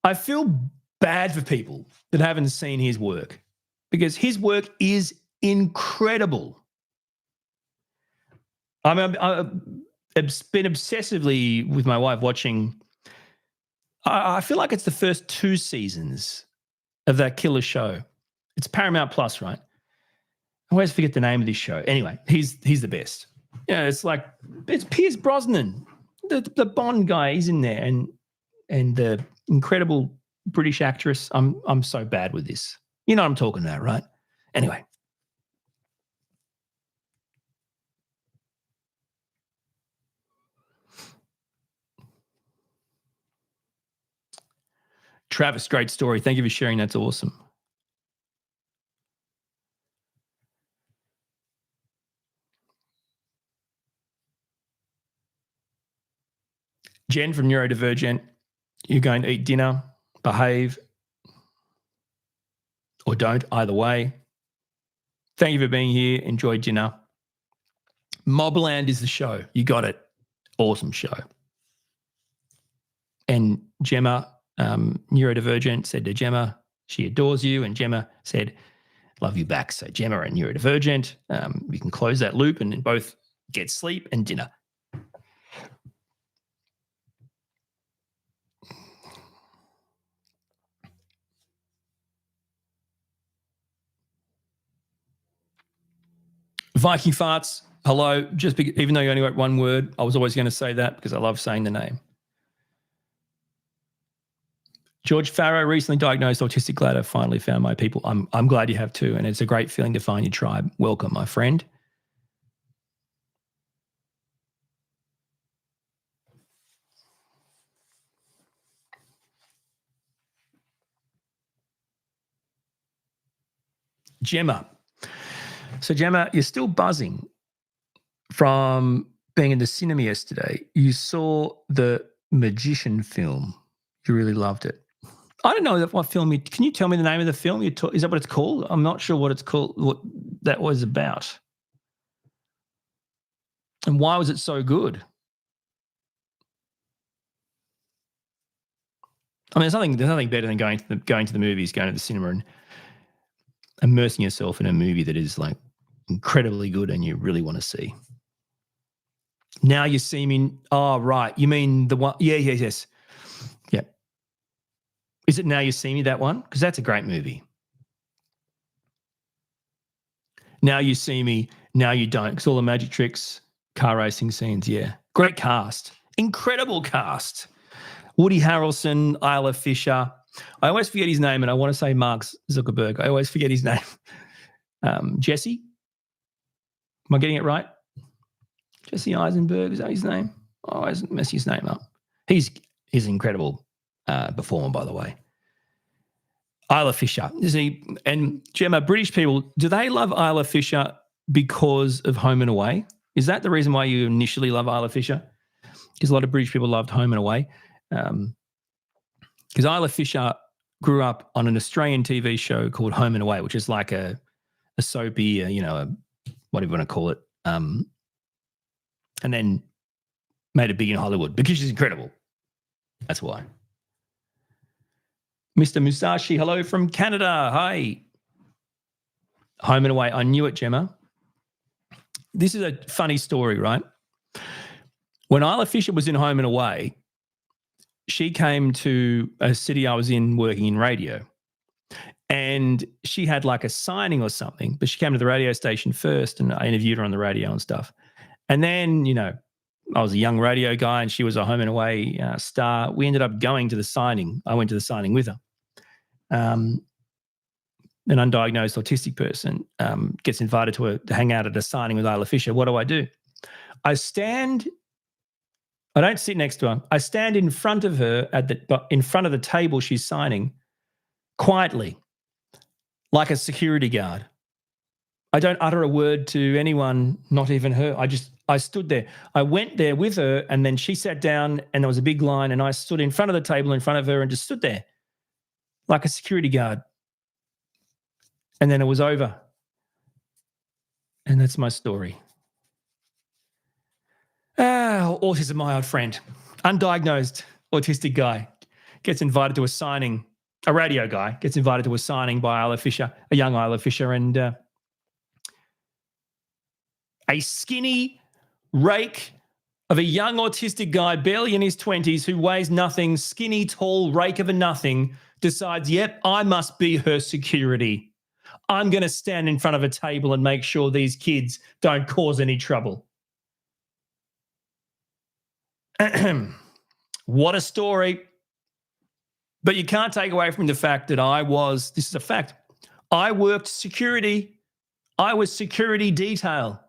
I feel bad for people that haven't seen his work because his work is incredible. I've been obsessively with my wife watching, I feel like it's the first 2 seasons of that killer show. It's Paramount Plus, right? I always forget the name of this show. Anyway, he's the best. Yeah, it's Pierce Brosnan, the Bond guy. He's in there, and the incredible British actress. I'm so bad with this. You know what I'm talking about, right? Anyway. Travis, great story. Thank you for sharing. That's awesome. Jen from Neurodivergent, you're going to eat dinner, behave, or don't, either way. Thank you for being here. Enjoy dinner. Mobland is the show. You got it. Awesome show. And Gemma, Neurodivergent, said to Gemma, she adores you. And Gemma said, love you back. So Gemma and Neurodivergent, we can close that loop and then both get sleep and dinner. Viking Farts, hello. Even though you only wrote one word, I was always going to say that because I love saying the name. George Farrow, recently diagnosed autistic. Glad I finally found my people. I'm glad you have too, and it's a great feeling to find your tribe. Welcome, my friend. Gemma. So Gemma, you're still buzzing from being in the cinema yesterday. You saw the Magician film. You really loved it. I don't know what film. Can you tell me the name of the film? Is that what it's called? I'm not sure what it's called. What that was about, and why was it so good? I mean, there's nothing better than going to the movies, going to the cinema, and immersing yourself in a movie that is like incredibly good and you really want to see. Now You See Me. Oh, right. You mean the one? Yeah, yes. Yeah. Is it Now You See Me, that one? Because that's a great movie. Now You See Me, Now You Don't. Because all the magic tricks, car racing scenes, yeah. Great cast. Incredible cast. Woody Harrelson, Isla Fisher. I always forget his name, and I want to say Mark Zuckerberg. I always forget his name. Jesse? Am I getting it right? Jesse Eisenberg, is that his name? I always mess his name up. He's an incredible performer, by the way. Isla Fisher. And Gemma, British people, do they love Isla Fisher because of Home and Away? Is that the reason why you initially love Isla Fisher? Because a lot of British people loved Home and Away. Because Isla Fisher grew up on an Australian TV show called Home and Away, which is like a soapy, whatever you want to call it, and then made it big in Hollywood because she's incredible. That's why. Mr. Musashi, hello from Canada. Hi. Home and Away. I knew it, Gemma. This is a funny story, right? When Isla Fisher was in Home and Away, she came to a city I was in working in radio. And she had like a signing or something, but she came to the radio station first and I interviewed her on the radio and stuff. And then, I was a young radio guy and she was a Home and Away star. We ended up going to the signing. I went to the signing with her. an undiagnosed autistic person gets invited to hang out at a signing with Isla Fisher, what do? I don't sit next to her. I stand in front of her in front of the table she's signing, quietly, like a security guard. I don't utter a word to anyone, not even her. I stood there. I went there with her, and then she sat down, and there was a big line, and I stood in front of the table in front of her and just stood there like a security guard. And then it was over. And that's my story. Autism, my old friend. Undiagnosed autistic guy gets invited to a signing. A radio guy gets invited to a signing by Isla Fisher, a young Isla Fisher, and a skinny rake of a young autistic guy, barely in his 20s, who weighs nothing, skinny, tall rake of a nothing, decides, yep, I must be her security. I'm going to stand in front of a table and make sure these kids don't cause any trouble. What a story. But you can't take away from the fact that this is a fact, I worked security. I was security detail.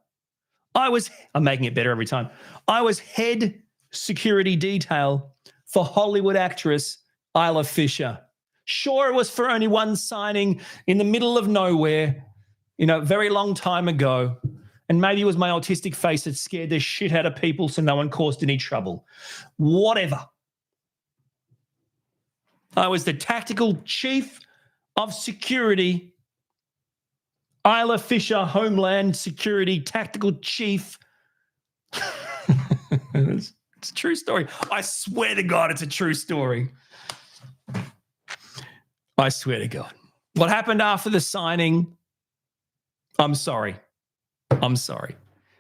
I'm making it better every time. I was head security detail for Hollywood actress Isla Fisher. Sure, it was for only one signing in the middle of nowhere, a very long time ago. And maybe it was my autistic face that scared the shit out of people so no one caused any trouble. Whatever. I was the tactical chief of security, Isla Fisher, Homeland Security Tactical Chief. It's a true story. I swear to God, it's a true story. I swear to God. What happened after the signing? I'm sorry.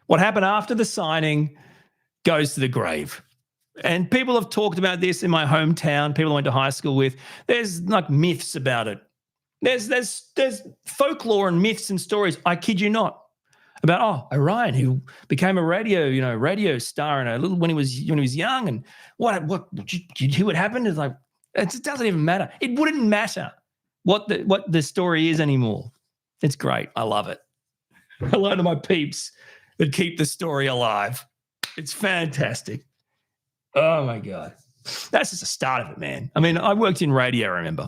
What happened after the signing goes to the grave. And people have talked about this in my hometown, people I went to high school with. There's like myths about it. There's folklore and myths and stories, I kid you not, about Orion, who became a radio star when he was young, and what did you hear what happened? It's like it doesn't even matter. It wouldn't matter what the story is anymore. It's great. I love it. Hello to my peeps that keep the story alive. It's fantastic. Oh my God. That's just the start of it, man. I mean, I worked in radio, remember?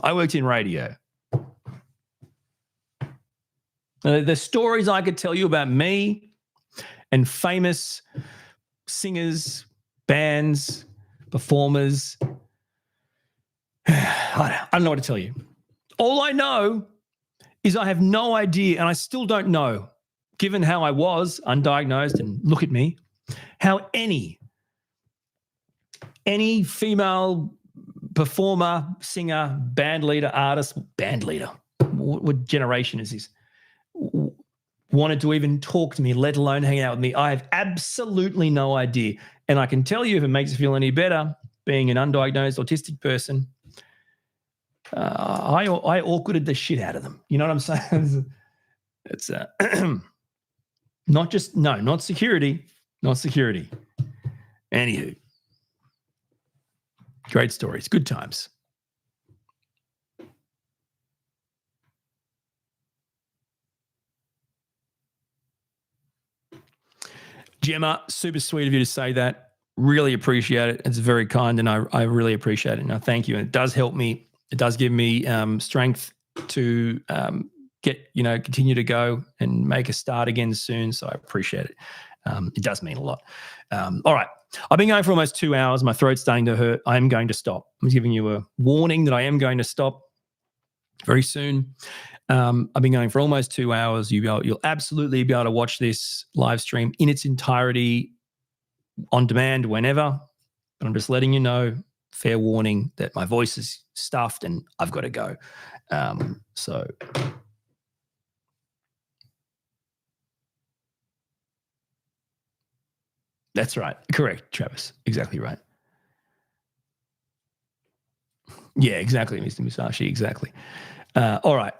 The stories I could tell you about me and famous singers, bands, performers, I don't know what to tell you. All I know is I have no idea, and I still don't know, given how I was undiagnosed, and look at me, how any female performer, singer, band leader, what generation is this, wanted to even talk to me, let alone hang out with me. I have absolutely no idea. And I can tell you, if it makes you feel any better, being an undiagnosed autistic person, I awkwarded the shit out of them. You know what I'm saying? It's not security. Anywho, great stories, good times. Gemma, super sweet of you to say that. Really appreciate it. It's very kind, and I really appreciate it. And I thank you. And it does help me. It does give me strength to continue to go and make a start again soon. So I appreciate it. It does mean a lot. All right. I've been going for almost 2 hours. My throat's starting to hurt. I am going to stop. I'm giving you a warning that I am going to stop very soon. I've been going for almost 2 hours. You'll absolutely be able to watch this live stream in its entirety on demand whenever. But I'm just letting you know, fair warning, that my voice is stuffed and I've got to go. So that's right. Correct, Travis. Exactly right. Yeah, exactly, Mr. Musashi. Exactly. All right.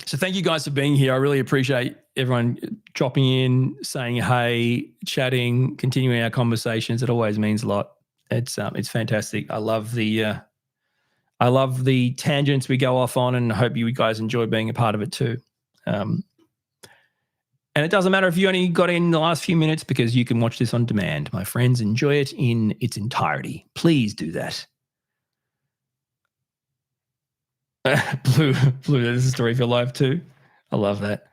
So thank you guys for being here. I really appreciate everyone dropping in, saying hey, chatting, continuing our conversations. It always means a lot. It's fantastic. I love the I love the tangents we go off on, and I hope you guys enjoy being a part of it too. And it doesn't matter if you only got in the last few minutes, because you can watch this on demand. My friends, enjoy it in its entirety. Please do that. Blue, there's a story for life too. I love that.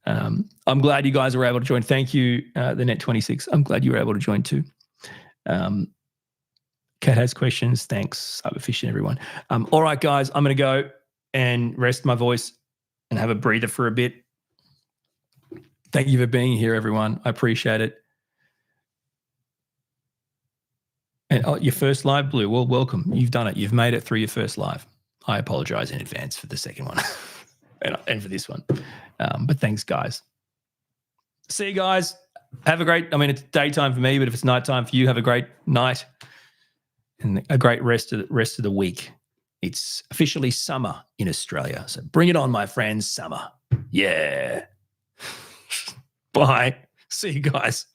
I'm glad you guys were able to join. Thank you, the Net26. I'm glad you were able to join too. Kat has questions. Thanks, Cyberfish and everyone. All right, guys, I'm going to go and rest my voice and have a breather for a bit. Thank you for being here, everyone. I appreciate it. And your first live, Blue, well, welcome. You've done it. You've made it through your first live. I apologize in advance for the second one and for this one. But thanks, guys. See you guys. Have a great, it's daytime for me, but if it's nighttime for you, have a great night and a great rest of the week. It's officially summer in Australia. So bring it on, my friends. Summer. Yeah. Bye. See you guys.